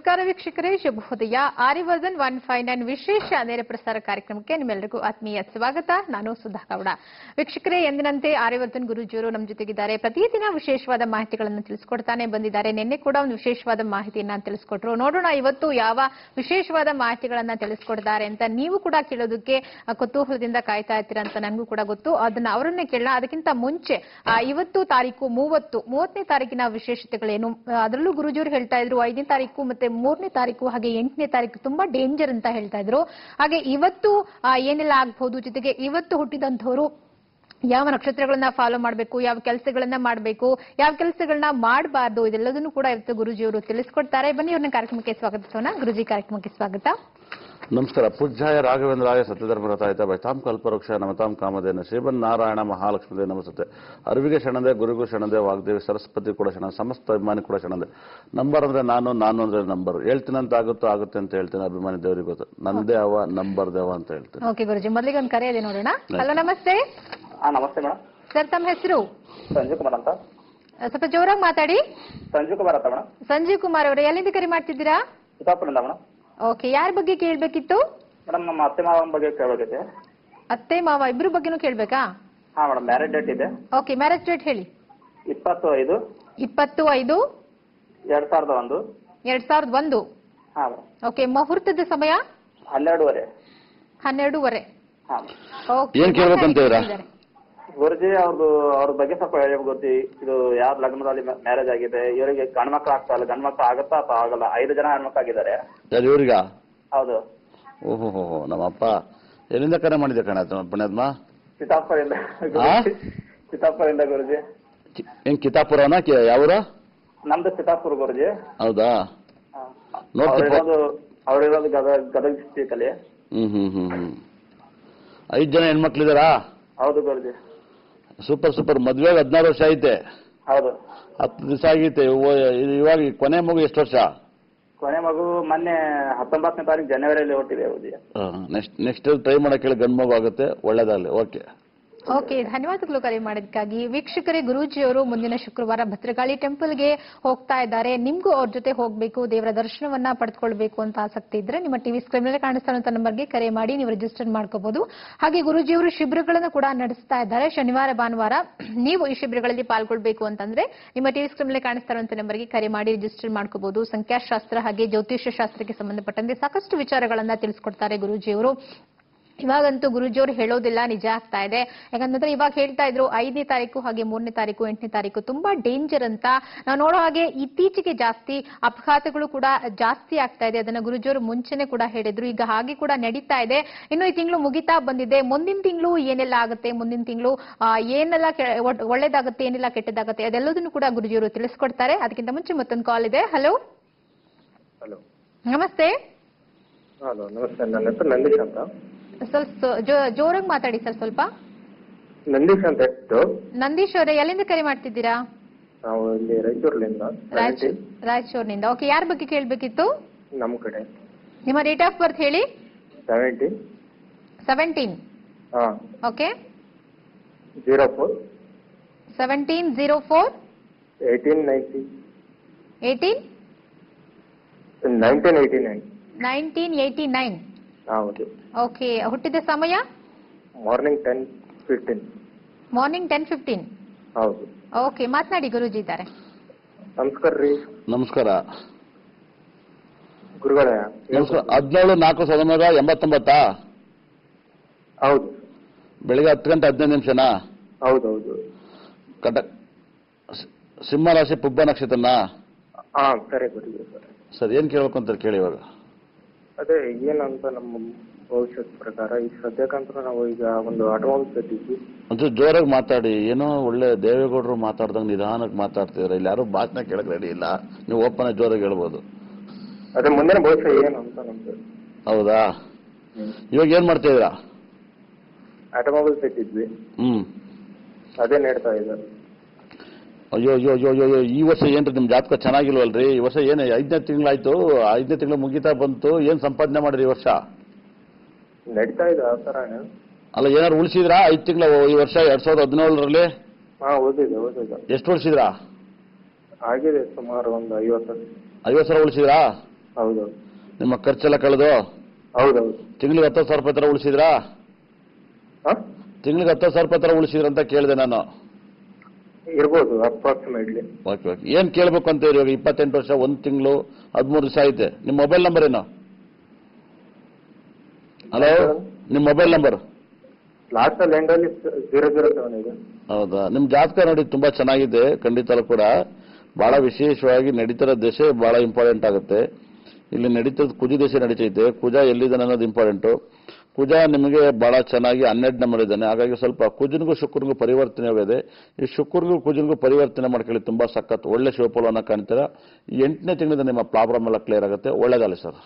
ನಮಸ್ಕಾರ ವೀಕ್ಷಕರೇ, ಶುಭೋದಯ. ಆರ್ಯವರ್ಧನ್ 159 ವಿಶೇಷ ನೇರ ಪ್ರಸಾರ ಕಾರ್ಯಕ್ರಮಕ್ಕೆ ನಿಮ್ಮೆಲ್ಲರಿಗೂ ಆತ್ಮೀಯ ಸ್ವಾಗತ. ನಾನು ಸುಧಾ ಗೌಡ. ವೀಕ್ಷಕರೇ, ಎಂದಿನಂತೆ ಆರ್ಯವರ್ಧನ್ ಗುರೂಜಿಯವರು ನಮ್ಮ ಜೊತೆಗಿದ್ದಾರೆ. ಪ್ರತಿದಿನ ವಿಶೇಷವಾದ ಮಾಹಿತಿಗಳನ್ನು ತಿಳಿಸಿಕೊಡ್ತಾನೆ ಬಂದಿದ್ದಾರೆ. ನಿನ್ನೆ ಕೂಡ ಒಂದು ವಿಶೇಷವಾದ ಮಾಹಿತಿಯನ್ನ ತಿಳಿಸಿಕೊಟ್ರು. ನೋಡೋಣ ಇವತ್ತು ಯಾವ ವಿಶೇಷವಾದ ಮಾಹಿತಿಗಳನ್ನ ತಿಳಿಸಿಕೊಡ್ತಾರೆ ಅಂತ ನೀವು ಕೂಡ ಕೇಳೋದಕ್ಕೆ ಕುತೂಹಲದಿಂದ ಕಾಯ್ತಾ ಇರ್ತೀರಾ ಅಂತ ನನಗೂ ಕೂಡ ಗೊತ್ತು. ಅದನ್ನ ಅವರನ್ನೇ ಕೇಳೋಣ. ಅದಕ್ಕಿಂತ ಮುಂಚೆ ಇವತ್ತು ತಾರೀಕು 30ನೇ ತಾರೀಕಿನ ವಿಶೇಷತೆಗಳೇನು, ಅದರಲ್ಲೂ ಗುರೂಜಿಯವರು ಹೇಳ್ತಾ ಇದ್ರು 5ನೇ ತಾರೀಕು ಮತ್ತೆ 3ನೇ ತಾರೀಕು ಹಾಗೆ 8ನೇ ತಾರೀಕು ತುಂಬಾ ಡೇಂಜರ್ ಅಂತ ಹೇಳ್ತಾ ಇದ್ರು. ಹಾಗೆ ಇವತ್ತು ಏನೆಲ್ಲ ಆಗಬಹುದು, ಜೊತೆಗೆ ಇವತ್ತು ಹುಟ್ಟಿದಂತವರು ಯಾವ ನಕ್ಷತ್ರಗಳನ್ನ ಫಾಲೋ ಮಾಡಬೇಕು, ಯಾವ ಕೆಲಸಗಳನ್ನ ಮಾಡಬೇಕು, ಯಾವ ಕೆಲಸಗಳನ್ನ ಮಾಡಬಾರ್ದು, ಇದೆಲ್ಲದನ್ನು ಕೂಡ ಇವತ್ತು ಗುರೂಜಿಯವರು ತಿಳಿಸ್ಕೊಡ್ತಾರೆ. ಬನ್ನಿ ಅವ್ರನ್ನ ಕಾರ್ಯಕ್ರಮಕ್ಕೆ ಸ್ವಾಗತಿಸೋಣ. ಗುರೂಜಿ, ಕಾರ್ಯಕ್ರಮಕ್ಕೆ ಸ್ವಾಗತ. ನಮಸ್ಕಾರ. ಪೂಜ್ಯಾಯ ರಾಘವೇಂದ್ರಾಯ ಸತ್ಯಧರ್ಮರತಾಯಿತ ಬೈತಾಂ ಕಲ್ಪವೃಕ್ಷ ನಮತಾಂ ಕಾಮಧೇನ ಶ್ರೀಮನ್ ನಾರಾಯಣ ಮಹಾಲಕ್ಷ್ಮೀದೇ ನಮಸ್ತೆ. ಅರಿವಿಗೆ ಶರಣದೆ, ಗುರುಗೂ ಶರಣದೆ, ವಾಗ್ದೇವಿ ಸರಸ್ವತಿ ಕೂಡ ಶರಣ, ಸಮಸ್ತ ಅಭಿಮಾನಿ ಕೂಡ ಶರಣದೆ. ನಂಬರ್ ಅಂದ್ರೆ ನಾನು ಅಂದ್ರೆ ನಂಬರ್. ಹೇಳ್ತೀನಂತ ಆಗುತ್ತೆ ಅಂತ ಹೇಳ್ತೀನಿ. ಅಭಿಮಾನಿ ದೇವರಿಗೆ ಗೊತ್ತು. ನಂದೇ ಅವ ನಂಬರ್ ದೇವ ಅಂತ ಹೇಳ್ತೀನಿ. ಓಕೆ ಗುರೂಜಿ, ಮೊದಲಿಗೆ ಒಂದು ಕರೆ ಇದೆ ನೋಡೋಣ. ಹಲೋ, ನಮಸ್ತೆ. ನಮಸ್ತೆ ಮೇಡಮ್. ಸರ್, ತಮ್ಮ ಹೆಸರು? ಸಂಜೀವ್ ಕುಮಾರ್ ಅಂತ. ಸ್ವಲ್ಪ ಜೋರಾಗಿ ಮಾತಾಡಿ. ಸಂಜೀವ್ ಕುಮಾರ್ ಅಂತ ಮೇಡಮ್. ಸಂಜೀವ್ ಕುಮಾರ್ ಅವರೇ, ಎಲ್ಲಿಂದ ಕರೆ ಮಾಡ್ತಿದ್ದೀರಾ? ಚಿತ್ತಾಪುರದಿಂದ ಮೇಡಮ್. ಓಕೆ, ಯಾರ ಬಗ್ಗೆ ಕೇಳ್ಬೇಕಿತ್ತು? ಮೇಡಮ್, ನಮ್ಮ ಅತ್ತೆ ಮಾವನ ಬಗ್ಗೆ ಕೇಳಬೇಕಿದೆ. ಅತ್ತೆ ಮಾವ ಇಬ್ರು ಬಗ್ಗೆನೂ ಕೇಳ್ಬೇಕಾ? ಹಾ ಮೇಡಮ್, ಮ್ಯಾರೇಜ್ ಡೇಟ್ ಇದೆ. ಓಕೆ, ಮ್ಯಾರೇಜ್ ಡೇಟ್ ಹೇಳಿ. 25/2001. 2001. ಹಾ ಮೇಡಮ್. ಓಕೆ, ಮುಹೂರ್ತದ ಸಮಯ 12:30. 12:30. ಹಾ ಓಕೆ, ಏನ್ ಕೇಳ್ಬೇಕಂತ ಗುರುಜಿ, ಅವ್ರ ಬಗ್ಗೆ ಸ್ವಲ್ಪ ಹೇಳಿ ಗೊತ್ತಿ. ಇದು ಯಾವ ಲಗ್ನದಲ್ಲಿ ಮ್ಯಾರೇಜ್ ಆಗಿದೆ, ಇವರಿಗೆ ಗಂಡ್ಮಕ್ಳು ಆಗ್ತಾ ಇಲ್ಲ, ಗಂಡ್ಮಕ್ಳು ಆಗುತ್ತಾ ಅಥವಾ ಆಗಲ್ಲ? 5 ಜನ ಹೆಣ್ಮಕ್ಳು ಆಗಿದ್ದಾರೆ. ಇವ್ರಿಗ? ಹೌದು. ಓಹೋ, ನಮ್ಮಪ್ಪ ಎಲ್ಲಿಂದ ಕರೆ ಮಾಡಿದೆ ಕಣ ಪುಣ್ಯಾತ್ಮ? ಚಿತ್ತಾಪುರದಿಂದ. ಚಿತ್ತಾಪುರದಿಂದ ಗುರುಜಿ. ಏನ್ ಕಿತಾಪುರನ? ಯಾವ್ರ? ನಮ್ದು ಚಿತ್ತಾಪುರ ಗುರುಜಿ. ಹೌದಾ? ಅವ್ರಿರೋದು ಗದಗ ಡಿಸ್ಟ್ರಿಕ್ ಅಲ್ಲಿ. 5 ಜನ ಹೆಣ್ಮಕ್ಳಿದಾರಾ? ಹೌದು ಗುರುಜಿ. ಸೂಪರ್. ಮದ್ವೆಗೆ 16 ವರ್ಷ ಐತೆ. ಹೌದು. 10 ದಿವಸ ಆಗೈತೆ. ಇವಾಗ ಕೊನೆ ಮಗು ಎಷ್ಟು ವರ್ಷ? ಕೊನೆ ಮಗು ಮೊನ್ನೆ 19ನೇ ತಾರೀಕು ಜನವರಿಯಲ್ಲಿ ಹುಟ್ಟಿದೆ ಗುರುಜಿ. ನೆಕ್ಸ್ಟ್ ಟ್ರೈ ಮಾಡಕ್ಕೆ ಹೇಳಿ, ಗಂಡು ಮಗು ಆಗುತ್ತೆ. ಒಳ್ಳೇದಾಗಲಿ. ಓಕೆ, ಧನ್ಯವಾದಗಳು ಕರೆ ಮಾಡೋದಕ್ಕಾಗಿ. ವೀಕ್ಷಕರೇ, ಗುರೂಜಿಯವರು ಮುಂದಿನ ಶುಕ್ರವಾರ ಭದ್ರಕಾಳಿ ಟೆಂಪಲ್ಗೆ ಹೋಗ್ತಾ ಇದ್ದಾರೆ. ನಿಮ್ಗೂ ಅವ್ರ ಜೊತೆ ಹೋಗಬೇಕು, ದೇವರ ದರ್ಶನವನ್ನ ಪಡೆದುಕೊಳ್ಬೇಕು ಅಂತ ಆಸಕ್ತಿ ಇದ್ರೆ ನಿಮ್ಮ ಟಿವಿ ಸ್ಕ್ರೀನ್ ಮೇಲೆ ಕಾಣಿಸ್ತಾರಂತ ನಂಬರ್ಗೆ ಕರೆ ಮಾಡಿ ನೀವು ರಿಜಿಸ್ಟರ್ ಮಾಡ್ಕೋಬಹುದು. ಹಾಗೆ ಗುರೂಜಿಯವರು ಶಿಬಿರಗಳನ್ನು ಕೂಡ ನಡೆಸ್ತಾ ಇದ್ದಾರೆ. ಶನಿವಾರ ಭಾನುವಾರ ನೀವು ಈ ಶಿಬಿರಗಳಲ್ಲಿ ಪಾಲ್ಗೊಳ್ಬೇಕು ಅಂತಂದ್ರೆ ನಿಮ್ಮ ಟಿವಿ ಸ್ಕ್ರೀನ್ ಮೇಲೆ ಕಾಣಿಸ್ತಾರಂತ ನಂಬರ್ಗೆ ಕರೆ ಮಾಡಿ ರಿಜಿಸ್ಟರ್ ಮಾಡ್ಕೋಬಹುದು. ಸಂಖ್ಯಾಶಾಸ್ತ್ರ ಹಾಗೆ ಜ್ಯೋತಿಷ್ಯ ಶಾಸ್ತ್ರಕ್ಕೆ ಸಂಬಂಧಪಟ್ಟಂತೆ ಸಾಕಷ್ಟು ವಿಚಾರಗಳನ್ನ ತಿಳಿಸ್ಕೊಡ್ತಾರೆ ಗುರೂಜಿಯವರು. ಇವಾಗಂತೂ ಗುರೂಜಿಯವರು ಹೇಳೋದಿಲ್ಲ, ನಿಜ ಆಗ್ತಾ ಇದೆ. ಯಾಕಂತಂದ್ರೆ ಇವಾಗ ಹೇಳ್ತಾ ಇದ್ರು 5ನೇ ತಾರೀಕು ಹಾಗೆ 3ನೇ ತಾರೀಕು 8ನೇ ತಾರೀಕು ತುಂಬಾ ಡೇಂಜರ್ ಅಂತ. ನಾವು ನೋಡೋ ಹಾಗೆ ಇತ್ತೀಚೆಗೆ ಜಾಸ್ತಿ ಅಪಘಾತಗಳು ಕೂಡ ಜಾಸ್ತಿ ಆಗ್ತಾ ಇದೆ. ಅದನ್ನ ಗುರೂಜಿಯವರು ಮುಂಚೆನೆ ಕೂಡ ಹೇಳಿದ್ರು. ಈಗ ಹಾಗೆ ಕೂಡ ನಡೀತಾ ಇದೆ. ಇನ್ನು ಈ ತಿಂಗಳು ಮುಗಿತಾ ಬಂದಿದೆ. ಮುಂದಿನ ತಿಂಗಳು ಏನೆಲ್ಲ ಆಗುತ್ತೆ, ಮುಂದಿನ ತಿಂಗಳು ಏನೆಲ್ಲ ಒಳ್ಳೇದಾಗುತ್ತೆ, ಏನೆಲ್ಲ ಕೆಟ್ಟದಾಗುತ್ತೆ, ಅದೆಲ್ಲದನ್ನು ಕೂಡ ಗುರೂಜಿಯವರು ತಿಳಿಸ್ಕೊಡ್ತಾರೆ. ಅದಕ್ಕಿಂತ ಮುಂಚೆ ಮತ್ತೊಂದು ಕಾಲ್ ಇದೆ. ಹಲೋ. ನಮಸ್ತೆ. ಹಲೋ, ನಮಸ್ತೆ. ನನ್ನ ಹೆಸರು ನಂದೀಶ್ ಅಂತ. ಸ್ವಲ್ಪ ಜೋರಾಗಿ ಮಾತಾಡಿ ಸರ್. ಸ್ವಲ್ಪ. ನಂದೀಶ್ ಅಂತ. ನಂದೀಶ್ ಅವರೇ, ಎಲ್ಲಿಂದ ಕರೆ ಮಾಡ್ತಿದ್ದೀರಾ? ನಾವು ಇಲ್ಲಿ ರಾಯಚೂರಿನಿಂದ. ರಾಯಚೂರಿನಿಂದ. ಓಕೆ, ಯಾರ ಬಗ್ಗೆ ಕೇಳಬೇಕಿತ್ತು? ನಮ್ಮ ಕಡೆ. ನಿಮ್ಮ ಡೇಟ್ ಆಫ್ ಬರ್ತ್ ಹೇಳಿ. 17. ಹಾ. ಓಕೆ. 04. 17/04. 1890. 1989. 1989. ಹೌದು. ಓಕೆ, ಹುಟ್ಟಿದ ಸಮಯ? ಮಾರ್ನಿಂಗ್ 10:15. ಮಾರ್ನಿಂಗ್ 10:15. ಹೌದು. ಓಕೆ, ಮಾತನಾಡಿ. ಗುರೂಜಿ ಇದ್ದಾರೆ. ನಮಸ್ಕಾರ ರೀ. ನಮಸ್ಕಾರ ಗುರುಗಳೇ. 17/4/1989. ಹೌದು. ಬೆಳಿಗ್ಗೆ 10:15. ಹೌದೌದು. ಸಿಂಹ ರಾಶಿ, ಪುಬ್ಬ ನಕ್ಷತ್ರನ? ಹಾ, ಸರಿ ಗುರುಜಿ. ಸರ್, ಏನ್ ಕೇಳ್ಬೇಕು ಅಂತ ಕೇಳಿ. ಇವಾಗ ಅದೇ ಏನಂತ ನಮ್ಮ ಭವಿಷ್ಯದ ಪ್ರಕಾರ ಈಗ ಸದ್ಯಕ್ಕಂತ ನಾವು ಈಗ ಒಂದು ಅಡ್ವಾನ್ಸ್ ಕಟ್ಟಿದ್ವಿ. ಒಂಚೂರು ಜೋರಾಗಿ ಮಾತಾಡಿ. ಏನೋ ಒಳ್ಳೆ ದೇವೇಗೌಡರು ಮಾತಾಡ್ದಂಗೆ ನಿಧಾನಕ್ಕೆ ಮಾತಾಡ್ತಿದಾರೆ. ಇಲ್ಲಿ ಯಾರು ಭಾಷಣ ಕೇಳಕ್ ರೆಡಿ ಇಲ್ಲ. ನೀವು ಓಪನ್ ಜೋರಾಗಿ ಹೇಳ್ಬೋದು. ಅದೇ ಮುಂದಿನ ಭವಿಷ್ಯ ಏನು ಅಂತ ನಮ್ದು. ಹೌದಾ? ಇವಾಗ ಏನ್ ಮಾಡ್ತಿದ್ದೀರಾ? ಆಟೋಮೊಬೈಲ್ ಕಟ್ಟಿದ್ವಿ. ಅದೇ ನೀಡ್ತಾ ಇದ್ದಾರೆ. ಅಯ್ಯೋ, ಈ ವರ್ಷ ಏನ್ರಿ ನಿಮ್ ಜಾತಕ ಚೆನ್ನಾಗಿಲ್ವಲ್ರಿ? ಈ ವರ್ಷ ಏನು 5ನೇ ತಿಂಗಳಾಯ್ತು. 5ನೇ ತಿಂಗಳು ಮುಗಿತಾ ಬಂತು. ಏನ್ ಸಂಪಾದನೆ ಮಾಡಿರಿ ಈ ವರ್ಷ? ನಡೀತಾ ಇದೆ ಆ ತರ. ಅಲ್ಲ, ಏನಾರು ಉಳಿಸಿದ್ರಾ 5 ತಿಂಗಳ ಈ ವರ್ಷ 2017ರಲ್ಲಿ? ಹಾ, ಓದಿದೆ. ಎಷ್ಟು ಉಳಿಸಿದ್ರಾ? ಆಗಿದೆ ಸುಮಾರು ಒಂದು 50 ಸಾವಿರ ಉಳಿಸಿದ್ರಾ? ಹೌದೌದು. ನಿಮ್ಮ ಖರ್ಚೆಲ್ಲ ಕಳೆದು ಹೌದೌದು. ತಿಂಗಳಿಗೆ 10,000 ರೂಪಾಯಿ ತರ ಉಳಿಸಿದ್ರಾ? ತಿಂಗಳಿಗೆ 10,000 ರೂಪಾಯಿ ತರ ಉಳಿಸಿದ್ರ ಅಂತ ಕೇಳಿದೆ ನಾನು. ಇರ್ಬೋದು ಅಪ್ರಾಕ್ಸಿಮೇಟ್ಲಿ. Okay okay. ಏನ್ ಕೇಳ್ಬೇಕು ಅಂತ ಇವಾಗ 28 ವರ್ಷ 1 ತಿಂಗಳು 13 ದಿವಸ ಐತೆ. ನಿಮ್ಮ ಮೊಬೈಲ್ ನಂಬರ್ ಏನು? ಹಲೋ, ನಿಮ್ಮ ಮೊಬೈಲ್ ನಂಬರ್? ಲಾಸ್ಟ್ ಅಲ್ಲಿ ಎಂಡಲ್ಲಿ 007 ಇದೆ. ಹೌದಾ? ನಿಮ್ ಜಾತಕ ನೋಡಿ ತುಂಬಾ ಚೆನ್ನಾಗಿದೆ. ಖಂಡಿತಲೂ ಕೂಡ ಬಹಳ ವಿಶೇಷವಾಗಿ ನಡೀತಿರೋ ದೇಶ ಬಹಳ ಇಂಪಾರ್ಟೆಂಟ್ ಆಗುತ್ತೆ. ಇಲ್ಲಿ ನಡೀತಿರೋದು ಕುಜ ದೇಶ ನಡೀತೈತೆ. ಕುಜ ಎಲ್ಲಿದ್ದಾನೆ ಅನ್ನೋದು ಇಂಪಾರ್ಟೆಂಟು. ಕುಜ ನಿಮಗೆ ಬಹಳ ಚೆನ್ನಾಗಿ 12 ನಂಬರ್ ಇದ್ದಾನೆ. ಹಾಗಾಗಿ ಸ್ವಲ್ಪ ಕುಜನಿಗೂ ಶುಕ್ರನಿಗೂ ಪರಿವರ್ತನೆ ಆಗಿದೆ. ಈ ಶುಕ್ರನಿಗೂ ಕುಜನಿಗೂ ಪರಿವರ್ತನೆ ಮಾಡ್ಕೊಳ್ಳಿ. ತುಂಬಾ ಸಖತ್ ಒಳ್ಳೆ ಶಿವಫಲವನ್ನು ಕಾಣ್ತೀರಾ. 8ನೇ ತಿಂಗಳಿಂದ ನಿಮ್ಮ ಪ್ರಾಬ್ಲಮ್ ಎಲ್ಲ ಕ್ಲಿಯರ್ ಆಗುತ್ತೆ. ಒಳ್ಳೆದಾಗಲಿ ಸರ್.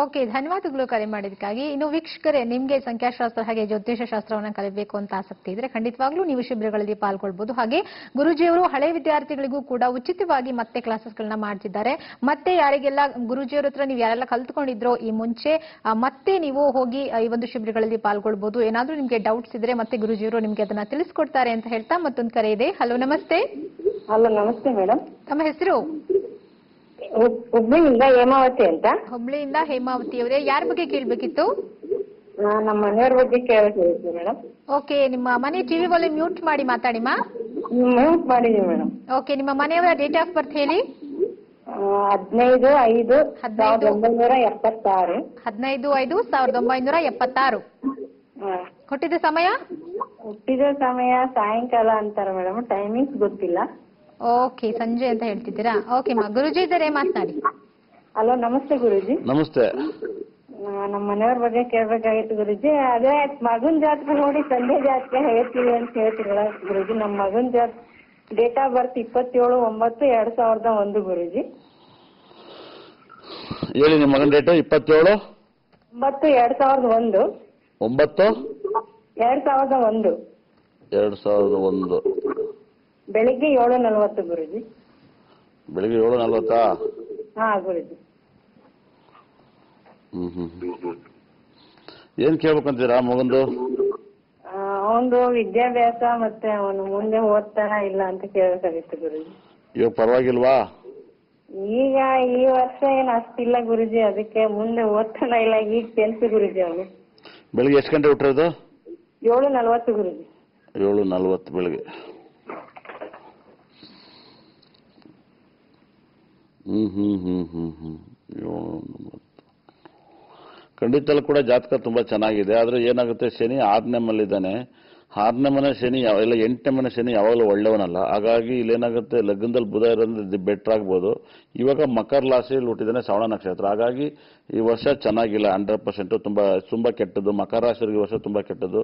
ಓಕೆ, ಧನ್ಯವಾದಗಳು ಕರೆ ಮಾಡಿದ್ದಕ್ಕಾಗಿ. ಇನ್ನು ವೀಕ್ಷಕರೇ, ನಿಮಗೆ ಸಂಖ್ಯಾಶಾಸ್ತ್ರ ಹಾಗೆ ಜ್ಯೋತಿಷ ಶಾಸ್ತ್ರವನ್ನು ಕಲಿಬೇಕು ಅಂತ ಆಸಕ್ತಿ ಇದ್ರೆ ಖಂಡಿತವಾಗ್ಲೂ ನೀವು ಶಿಬಿರಗಳಲ್ಲಿ ಪಾಲ್ಗೊಳ್ಬಹುದು. ಹಾಗೆ ಗುರುಜಿಯವರು ಹಳೆ ವಿದ್ಯಾರ್ಥಿಗಳಿಗೂ ಕೂಡ ಉಚಿತವಾಗಿ ಮತ್ತೆ ಕ್ಲಾಸಸ್ಗಳನ್ನ ಮಾಡ್ತಿದ್ದಾರೆ. ಮತ್ತೆ ಯಾರಿಗೆಲ್ಲ ಗುರುಜಿಯವರ ಹತ್ರ ನೀವು ಯಾರೆಲ್ಲ ಕಲ್ತ್ಕೊಂಡಿದ್ರೋ ಈ ಮುಂಚೆ ಮತ್ತೆ ನೀವು ಹೋಗಿ ಈ ಒಂದು ಶಿಬಿರಗಳಲ್ಲಿ ಪಾಲ್ಗೊಳ್ಬಹುದು. ಏನಾದ್ರೂ ನಿಮ್ಗೆ ಡೌಟ್ಸ್ ಇದ್ರೆ ಮತ್ತೆ ಗುರುಜಿಯವರು ನಿಮ್ಗೆ ಅದನ್ನ ತಿಳಿಸ್ಕೊಡ್ತಾರೆ ಅಂತ ಹೇಳ್ತಾ ಮತ್ತೊಂದು ಕರೆ ಇದೆ. ಹಲೋ, ನಮಸ್ತೆ. ಹಲೋ, ನಮಸ್ತೆ ಮೇಡಮ್. ತಮ್ಮ ಹೆಸರು? ಹುಬ್ಳಿಯಿಂದ ಹೇಮಾವತಿ ಅಂತ. ಹುಬ್ಳಿಯಿಂದ ಹೇಮಾವತಿ ಅವರೇ, ಯಾರ ಬಗ್ಗೆ ಕೇಳ್ಬೇಕಿತ್ತು? ನಮ್ಮ ಮನೆಯವ್ರ ಬಗ್ಗೆ ಕೇಳಕ್ಕೆ ಮೇಡಮ್. ಓಕೆ, ನಿಮ್ಮ ಮನೆ ಟಿವಿ ವಾಲ್ಯೂಮ್ ಮ್ಯೂಟ್ ಮಾಡಿ ಮಾತಾಡಿಮಾ. ಮ್ಯೂಟ್ ಮಾಡಿದೀವಿ ಮೇಡಮ್. ಓಕೆ, ನಿಮ್ಮ ಮನೆಯವರ ಡೇಟ್ ಆಫ್ ಬರ್ತ್ ಹೇಳಿ. 15/5/1976. 15/5/1976. ಹುಟ್ಟಿದ ಸಮಯ? ಹುಟ್ಟಿದ ಸಮಯ ಸಾಯಂಕಾಲ ಅಂತಾರೆ ಮೇಡಮ್, ಟೈಮಿಂಗ್ಸ್ ಗೊತ್ತಿಲ್ಲ. ಓಕೆ, ಸಂಜೆ ಅಂತ ಹೇಳ್ತಿದ್ದೀರಾ? ಓಕೆ ಮಾ, ಗುರುಜಿ ಇದ್ದಾರೆ, ಮಾತನಾಡಿ. ಹಲೋ, ನಮಸ್ತೆ ಗುರುಜಿ. ನಮಸ್ತೆ. ನಮ್ಮ ಮನೆಯವ್ರ ಬಗ್ಗೆ ಕೇಳ್ಬೇಕಾಗಿತ್ತು ಗುರುಜಿ. ಅದೇ ಮಗನ್ ಜಾತಕ ನೋಡಿ ತಂದೆ ಜಾತಕ ಹೇಳ್ತೀವಿ ಅಂತ ಹೇಳ್ತಿರಲ್ಲ ಗುರುಜಿ. ನಮ್ಮ ಮಗನ್ ಡೇಟ್ ಆಫ್ ಬರ್ತ್ 27/9/2001 ಗುರುಜಿ. ಹೇಳಿ, ನಿಮ್ಮ ಮಗನ ಡೇಟ್ 27/9/2001. 2001 ಬೆಳಿಗ್ಗೆ 7:40 ಗುರುಜಿ. ಬೆಳಿಗ್ಗೆ 7:40? ಹಾ ಗುರುಜಿ. ಏನ್ ಕೇಳ್ಬೇಕಂತೀರಾ ಮಗಂದು? ಅವನು ವಿದ್ಯಾಭ್ಯಾಸ ಮತ್ತೆ ಅವನು ಮುಂದೆ ಓದ್ತಾನ ಇಲ್ಲ ಅಂತ ಕೇಳಬೇಕಾಗಿತ್ತು ಗುರುಜಿ. ಇವಾಗ ಪರವಾಗಿಲ್ವಾ? ಈಗ ಈ ವರ್ಷ ಏನ್ ಅಷ್ಟಿಲ್ಲ ಗುರುಜಿ, ಅದಕ್ಕೆ ಮುಂದೆ ಓದ್ತಾನ ಇಲ್ಲ. ಈಗ 10th ಗುರುಜಿ ಅವನು. ಬೆಳಿಗ್ಗೆ ಎಷ್ಟು ಗಂಟೆ ಹುಟ್ಟಿರೋದು? 7:40 ಗುರುಜಿ. 7:40 ಬೆಳಿಗ್ಗೆ. ಖಂಡಿತಲ್ಲೂ ಕೂಡ ಜಾತಕ ತುಂಬಾ ಚೆನ್ನಾಗಿದೆ. ಆದ್ರೆ ಏನಾಗುತ್ತೆ, ಶನಿ 6ನೇ ಮನೆಯಲ್ಲಿದ್ದಾನೆ. 6ನೇ ಮನೆ ಶನಿ ಎಲ್ಲ 8ನೇ ಮನೆ ಶನಿ ಯಾವಾಗಲೂ ಒಳ್ಳೆಯವನಲ್ಲ. ಹಾಗಾಗಿ ಇಲ್ಲೇನಾಗುತ್ತೆ, ಲಗ್ನದಲ್ಲಿ ಬುಧ ಇರೋದ್ರಿಂದ ಬೆಟರ್ ಆಗ್ಬೋದು. ಇವಾಗ ಮಕರ ರಾಶಿಯಲ್ಲಿ ಹುಟ್ಟಿದ್ದಾನೆ, ಶ್ರವಣ ನಕ್ಷತ್ರ. ಹಾಗಾಗಿ ಈ ವರ್ಷ ಚೆನ್ನಾಗಿಲ್ಲ, 100% ತುಂಬಾ ಕೆಟ್ಟದ್ದು. ಮಕರ ರಾಶಿಯವರಿಗೆ ಈ ವರ್ಷ ತುಂಬಾ ಕೆಟ್ಟದ್ದು.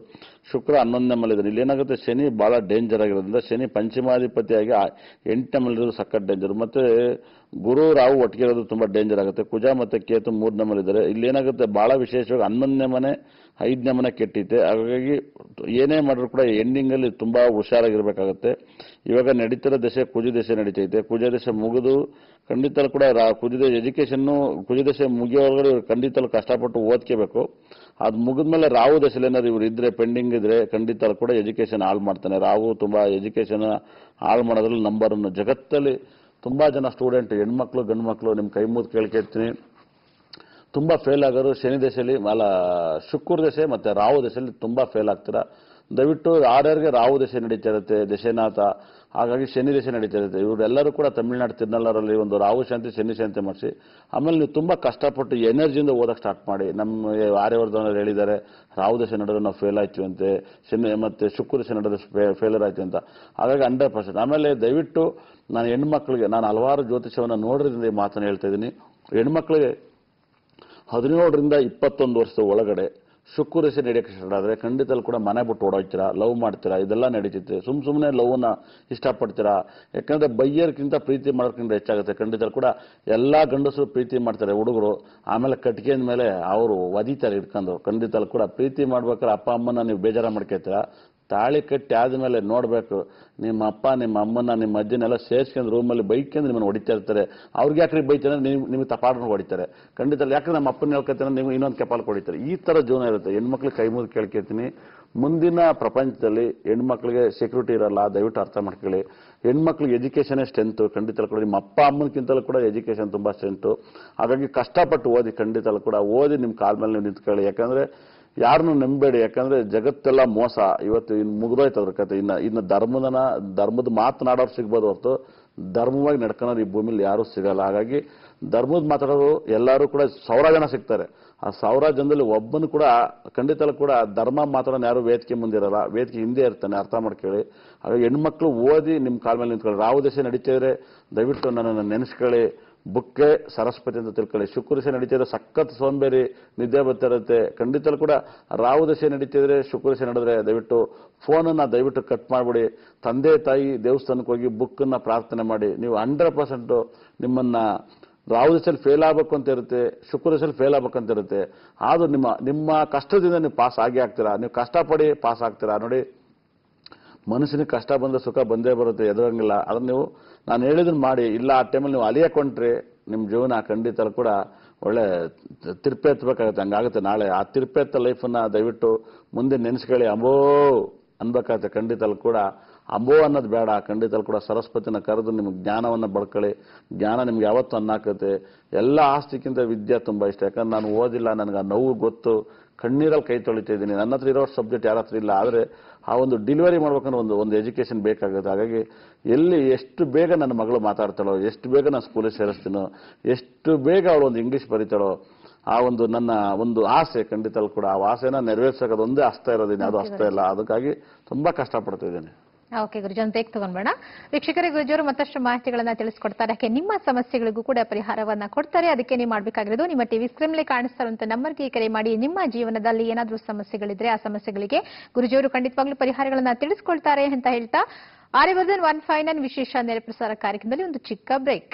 ಶುಕ್ರ 11ನೇ ಮನೆಯಿದ್ದಾನೆ. ಇಲ್ಲೇನಾಗುತ್ತೆ, ಶನಿ ಬಹಳ ಡೇಂಜರ್ ಆಗಿರೋದ್ರಿಂದ ಶನಿ ಪಂಚಮಾಧಿಪತಿಯಾಗಿ 8ನೇ ಮನೆಯಿರೋದು ಸಖತ್ ಡೇಂಜರ್. ಮತ್ತೆ ಗುರು ರಾಹು ಒಟ್ಟಿಗೆ ಇರೋದು ತುಂಬಾ ಡೇಂಜರ್ ಆಗುತ್ತೆ. ಕುಜ ಮತ್ತೆ ಕೇತು 3ನೇ ಮನೆ ಇದ್ದಾರೆ. ಇಲ್ಲೇನಾಗುತ್ತೆ, ಬಹಳ ವಿಶೇಷವಾಗಿ 11ನೇ ಮನೆ 5ನೇ ಮನೆ ಕೆಟ್ಟಿತ್ತೆ. ಹಾಗಾಗಿ ಏನೇ ಮಾಡಿದ್ರು ಕೂಡ ಎಂಡಿಂಗ್ ಅಲ್ಲಿ ತುಂಬಾ ಹುಷಾರಾಗಿರ್ಬೇಕಾಗತ್ತೆ. ಇವಾಗ ನಡೀತಿರೋ ದಶೆ ಕುಜ ದಶೆ ನಡೀತೈತೆ. ಕುಜ ದಶೆ ಮುಗಿದು ಖಂಡಿತಲ್ಲೂ ಕೂಡ ಕುಜ ದಶೆ ಮುಗಿಯೋವರೆಗೆ ಖಂಡಿತಲ್ಲೂ ಕಷ್ಟಪಟ್ಟು ಓದ್ಕೋಬೇಕು. ಅದು ಮುಗಿದ್ಮೇಲೆ ರಾಹು ದಶೆಯಲ್ಲಿ ಏನಾದ್ರು ಇವ್ರು ಇದ್ರೆ ಪೆಂಡಿಂಗ್ ಇದ್ರೆ ಖಂಡಿತಲ್ಲೂ ಕೂಡ ಎಜುಕೇಶನ್ ಹಾಳು ಮಾಡ್ತಾನೆ. ರಾಹು ತುಂಬಾ ಎಜುಕೇಶನ್ ಹಾಳು ಮಾಡೋದ್ರಲ್ಲಿ ನಂಬರ್ 1. ಜಗತ್ತಲ್ಲಿ ತುಂಬಾ ಜನ ಸ್ಟೂಡೆಂಟ್, ಹೆಣ್ಮಕ್ಳು ಗಂಡು ಮಕ್ಕಳು, ನಿಮ್ ಕೈ ಮುದ್ದು ಕೇಳ್ಕೊಳ್ತೀನಿ, ತುಂಬಾ ಫೇಲ್ ಆಗೋರು ಶನಿ ದಶೆಯಲ್ಲಿ ಶುಕ್ರ ದಶೆ ಮತ್ತೆ ರಾಹು ದಶೆಯಲ್ಲಿ ತುಂಬಾ ಫೇಲ್ ಆಗ್ತೀರಾ. ದಯವಿಟ್ಟು ಯಾರ್ಯಾರಿಗೆ ರಾಹು ದಶೆ ನಡೀತಾ ಇರುತ್ತೆ, ದಶೆನಾಥ, ಹಾಗಾಗಿ ಶನಿ ದಶೆ ನಡೀತಾ ಇರುತ್ತೆ, ಇವರೆಲ್ಲರೂ ಕೂಡ ತಮಿಳುನಾಡು ತಿರುನಲ್ಲರಲ್ಲಿ ಒಂದು ರಾಹು ಶಾಂತಿ ಶನಿ ಶಾಂತಿ ಮಾಡಿಸಿ ಆಮೇಲೆ ನೀವು ತುಂಬಾ ಕಷ್ಟಪಟ್ಟು ಎನರ್ಜಿಯಿಂದ ಓದಕ್ಕೆ ಸ್ಟಾರ್ಟ್ ಮಾಡಿ. ನಮ್ಮ ಆರ್ಯವರ್ಧನರು ಹೇಳಿದ್ದಾರೆ, ರಾಹು ದಶೆ ನಡೆದ್ರೆ ನಾವು ಫೇಲ್ ಆಯ್ತೀವಿ ಅಂತೆ, ಶನಿ ಮತ್ತೆ ಶುಕ್ರ ದಶೆ ನಡೆದ್ರೆ ಫೇಲರ್ ಆಯ್ತು ಅಂತ. ಹಾಗಾಗಿ 100%. ಆಮೇಲೆ ದಯವಿಟ್ಟು ನಾನು ಹೆಣ್ಮಕ್ಳಿಗೆ, ನಾನು ಹಲವಾರು ಜ್ಯೋತಿಷವನ್ನು ನೋಡೋದ್ರಿಂದ ಈ ಮಾತನ್ನು ಹೇಳ್ತಾ ಇದ್ದೀನಿ, ಹೆಣ್ಮಕ್ಳಿಗೆ 17ರಿಂದ 21 ವರ್ಷದ ಒಳಗಡೆ ಶುಕ್ರ ದಶೆ ನಡೆಯಕ್ಕೆ ಸ್ಟಾರ್ಟ್ ಆದರೆ ಖಂಡಿತಲ್ಲಿ ಕೂಡ ಮನೆ ಬಿಟ್ಟು ಓಡೋಗ್ತೀರಾ, ಲವ್ ಮಾಡ್ತೀರಾ, ಇದೆಲ್ಲ ನಡೀತಿತ್ತು. ಸುಮ್ಮನೆ ಲವ್ನ ಇಷ್ಟಪಡ್ತೀರಾ. ಯಾಕಂದ್ರೆ ಬೈಯರ್ಗಿಂತ ಪ್ರೀತಿ ಮಾಡೋಕ್ಕಿಂತ ಹೆಚ್ಚಾಗುತ್ತೆ. ಖಂಡಿತಲ್ಲಿ ಕೂಡ ಎಲ್ಲಾ ಗಂಡಸರು ಪ್ರೀತಿ ಮಾಡ್ತಾರೆ ಹುಡುಗರು, ಆಮೇಲೆ ಕಟ್ಗೆಂದ ಮೇಲೆ ಅವರು ಒದಿತಾರೆ ಇಟ್ಕೊಂಡು. ಖಂಡಿತಲ್ಲಿ ಕೂಡ ಪ್ರೀತಿ ಮಾಡ್ಬೇಕಾದ್ರೆ ಅಪ್ಪ ಅಮ್ಮನ ನೀವು ಬೇಜಾರ ಮಾಡ್ಕೊತೀರಾ, ತಾಳಿ ಕಟ್ಟಿ ಆದ್ಮೇಲೆ ನೋಡ್ಬೇಕು ನಿಮ್ಮ ಅಪ್ಪ ನಿಮ್ಮ ಅಮ್ಮನ ನಿಮ್ಮ ಅಜ್ಜನೆಲ್ಲ ಸೇರ್ಸ್ಕೊಂಡು ರೂಮಲ್ಲಿ ಬೈಕೊಂಡು ನಿಮ್ಮನ್ನು ಹೊಡಿತಾ ಇರ್ತಾರೆ. ಅವ್ರಿಗೆ ಯಾಕ್ರಿ ಬೈತಾರೆ, ನಿಮಗೆ ತಪಾಡ್ಕೊಂಡು ಹೊಡಿತಾರೆ. ಖಂಡಿತ ಯಾಕೆ ನಮ್ಮ ಅಪ್ಪನ ಹೇಳ್ಕೊತಾನೆ ನೀವು ಇನ್ನೊಂದು ಕೆಪಾಲ್ ಹೊಡಿತಾರೆ. ಈ ತರ ಜೀವನ ಇರುತ್ತೆ. ಹೆಣ್ಮಕ್ಳಿಗೆ ಕೈ ಮುಗಿದು ಕೇಳ್ಕೊತೀನಿ, ಮುಂದಿನ ಪ್ರಪಂಚದಲ್ಲಿ ಹೆಣ್ಮಕ್ಳಿಗೆ ಸೆಕ್ಯೂರಿಟಿ ಇರಲ್ಲ. ದಯವಿಟ್ಟು ಅರ್ಥ ಮಾಡ್ಕೊಳ್ಳಿ. ಹೆಣ್ಮಕ್ಳಿಗೆ ಎಜುಕೇಶನ್ ಸ್ಟ್ರೆಂತ್ ಖಂಡಿತ ಕೂಡ ನಿಮ್ಮ ಅಪ್ಪ ಅಮ್ಮನಕ್ಕಿಂತಲೂ ಕೂಡ ಎಜುಕೇಶನ್ ತುಂಬಾ ಸ್ಟ್ರೆಂತ್. ಹಾಗಾಗಿ ಕಷ್ಟಪಟ್ಟು ಓದಿ, ಖಂಡಿತ ಕೂಡ ಓದಿ ನಿಮ್ಮ ಕಾಲ ಮೇಲೆ ನೀವು ನಿಂತ್ಕೊಳ್ಳಿ. ಯಾಕಂದ್ರೆ ಯಾರನ್ನು ನಂಬೇಡಿ. ಯಾಕಂದ್ರೆ ಜಗತ್ತೆಲ್ಲ ಮೋಸ. ಇವತ್ತು ಇನ್ನು ಮುಗಿದೋಯ್ತು ಅದ್ರ ಕತೆ. ಇನ್ನು ಧರ್ಮದ ಮಾತನಾಡೋರು ಸಿಗ್ಬೋದು ಹೊರತು ಧರ್ಮವಾಗಿ ನಡ್ಕೊಳೋರು ಈ ಭೂಮಿಲಿ ಯಾರು ಸಿಗಲ್ಲ. ಹಾಗಾಗಿ ಧರ್ಮದ ಮಾತಾಡೋರು ಎಲ್ಲರೂ ಕೂಡ 1000 ಜನ ಸಿಗ್ತಾರೆ. ಆ 1000 ಜನದಲ್ಲಿ ಒಬ್ಬನು ಕೂಡ ಖಂಡಿತ ಕೂಡ ಧರ್ಮ ಮಾತಾಡೋನು ಯಾರು ವೇದಿಕೆ ಮುಂದಿರಲ್ಲ, ವೇದಿಕೆ ಹಿಂದೆ ಇರ್ತಾನೆ. ಅರ್ಥ ಮಾಡ್ಕೊಳ್ಳಿ. ಹಾಗಾಗಿ ಹೆಣ್ಮಕ್ಳು ಓದಿ ನಿಮ್ಮ ಕಾಲ ಮೇಲೆ ನಿಂತ್ಕೊಳ್ಳಿ. ರಾಹು ದಶೆ ನಡೀತಿದ್ರೆ ದಯವಿಟ್ಟು ನನ್ನನ್ನು ನೆನೆಸ್ಕೊಳ್ಳಿ. ಬುಕ್ಕೆ ಸರಸ್ವತಿ ಅಂತ ತಿಳ್ಕೊಳ್ಳಿ. ಶುಕ್ರ ದಶೆ ನಡೀತಿದ್ರೆ ಸಖತ್ ಸೋಂಬೇರಿ, ನಿದ್ದೆ ಬರ್ತಿರುತ್ತೆ. ಖಂಡಿತಲು ಕೂಡ ರಾಹು ದಶೆ ನಡೀತಿದ್ರೆ ಶುಕ್ರ ದಶೆ ನಡೆದ್ರೆ ದಯವಿಟ್ಟು ಫೋನನ್ನ ದಯವಿಟ್ಟು ಕಟ್ ಮಾಡ್ಬಿಡಿ. ತಂದೆ ತಾಯಿ ದೇವಸ್ಥಾನಕ್ಕೆ ಹೋಗಿ ಬುಕ್ಕನ್ನ ಪ್ರಾರ್ಥನೆ ಮಾಡಿ. ನೀವು 100% ನಿಮ್ಮನ್ನ ರಾಹು ದಶೆಯಲ್ಲಿ ಫೇಲ್ ಆಗ್ಬೇಕು ಅಂತ ಇರುತ್ತೆ, ಶುಕ್ರ ದಶೆಯಲ್ಲಿ ಫೇಲ್ ಆಗ್ಬೇಕಂತ ಇರುತ್ತೆ. ಆದ್ರೂ ನಿಮ್ಮ ಕಷ್ಟದಿಂದ ನೀವು ಪಾಸ್ ಆಗೇ ಆಗ್ತೀರಾ. ನೀವು ಕಷ್ಟಪಡಿ ಪಾಸ್ ಆಗ್ತೀರಾ. ನೋಡಿ, ಮನುಷ್ಯನಿಗೆ ಕಷ್ಟ ಬಂದ ಸುಖ ಬಂದೇ ಬರುತ್ತೆ, ಎದುರಂಗಿಲ್ಲ. ಅದನ್ನ ನೀವು ನಾನು ಹೇಳಿದನ್ನು ಮಾಡಿ. ಇಲ್ಲ ಆ ಟೈಮಲ್ಲಿ ನೀವು ಅಲಿಯಕೊಂಡ್ರೆ ನಿಮ್ಮ ಜೀವನ ಖಂಡಿತ ಕೂಡ ಒಳ್ಳೆ ತಿರ್ಪೆ ಎತ್ತಬೇಕಾಗುತ್ತೆ. ಹಂಗಾಗುತ್ತೆ ನಾಳೆ. ಆ ತಿರ್ಪೆ ಎತ್ತ ಲೈಫನ್ನ ದಯವಿಟ್ಟು ಮುಂದೆ ನೆನೆಸ್ಕೊಳ್ಳಿ. ಅಂಬೋ ಅನ್ಬೇಕಾಗುತ್ತೆ. ಖಂಡಿತ ಕೂಡ ಅಂಬೋ ಅನ್ನೋದು ಬೇಡ. ಖಂಡಿತ ಕೂಡ ಸರಸ್ವತಿನ ಕರೆದು ನಿಮ್ಗೆ ಜ್ಞಾನವನ್ನು ಬಡ್ಕೊಳ್ಳಿ. ಜ್ಞಾನ ನಿಮ್ಗೆ ಯಾವತ್ತೂ ಅನ್ನಾಕತ್ತೆ. ಎಲ್ಲ ಆಸ್ತಿಕ್ಕಿಂತ ವಿದ್ಯೆ ತುಂಬಾ ಇಷ್ಟ. ಯಾಕಂದ್ರೆ ನಾನು ಓದಿಲ್ಲ, ನನಗೆ ಆ ನೋವು ಗೊತ್ತು, ಕಣ್ಣೀರಲ್ಲಿ ಕೈ ತೊಳಿತಾ ಇದ್ದೀನಿ. ನನ್ನ ಹತ್ರ ಇರೋ ಸಬ್ಜೆಕ್ಟ್ ಯಾರ ಹತ್ರ ಇಲ್ಲ. ಆದರೆ ಆ ಒಂದು ಡೆಲಿವರಿ ಮಾಡ್ಬೇಕಂದ್ರೆ ಒಂದು ಎಜುಕೇಶನ್ ಬೇಕಾಗುತ್ತೆ. ಹಾಗಾಗಿ ಎಷ್ಟು ಬೇಗ ನನ್ನ ಮಗಳು ಮಾತಾಡ್ತಾಳೋ, ಎಷ್ಟು ಬೇಗ ನಾನು ಸ್ಕೂಲಿಗೆ ಸೇರಿಸ್ತೀನೋ, ಎಷ್ಟು ಬೇಗ ಅವಳು ಒಂದು ಇಂಗ್ಲೀಷ್ ಬರೀತಾಳೋ, ಆ ಒಂದು ನನ್ನ ಒಂದು ಆಸೆ ಖಂಡಿತ ಕೂಡ ಆ ಆಸೆನ ನೆರವೇರ್ಸೋದು ಒಂದೇ ಹಸ್ತ ಇರೋದಿಲ್ಲ, ಅದು ಹಸ್ತ ಇಲ್ಲ. ಅದಕ್ಕಾಗಿ ತುಂಬಾ ಕಷ್ಟಪಡ್ತಾ ಇದ್ದೀನಿ. ಓಕೆ ಗುರುಜಿ, ಒಂದು ಬೇಗ ತಗೊಂಡ್ಬೇಡ. ವೀಕ್ಷಕರೇ, ಗುರುಜಿಯವರು ಮತ್ತಷ್ಟು ಮಾಹಿತಿಗಳನ್ನ ತಿಳಿಸ್ಕೊಡ್ತಾರೆ. ಅದಕ್ಕೆ ನಿಮ್ಮ ಸಮಸ್ಯೆಗಳಿಗೂ ಕೂಡ ಪರಿಹಾರವನ್ನ ಕೊಡ್ತಾರೆ. ಅದಕ್ಕೆ ನೀವು ಮಾಡಬೇಕಾಗಿರೋದು ನಿಮ್ಮ ಟಿವಿ ಸ್ಕ್ರೀನ್ ಮೇಲೆ ಕಾಣಿಸ್ತಾ ಇರುವಂತ ನಂಬರ್ಗೆ ಕರೆ ಮಾಡಿ. ನಿಮ್ಮ ಜೀವನದಲ್ಲಿ ಏನಾದರೂ ಸಮಸ್ಯೆಗಳಿದ್ರೆ ಆ ಸಮಸ್ಯೆಗಳಿಗೆ ಗುರುಜಿಯವರು ಖಂಡಿತವಾಗ್ಲೂ ಪರಿಹಾರಗಳನ್ನ ತಿಳಿಸ್ಕೊಳ್ತಾರೆ ಅಂತ ಹೇಳ್ತಾ ಆರ್ಯವರ್ಧನ್ 159 ವಿಶೇಷ ನೇರ ಪ್ರಸಾರ ಕಾರ್ಯಕ್ರಮದಲ್ಲಿ ಒಂದು ಚಿಕ್ಕ ಬ್ರೇಕ್.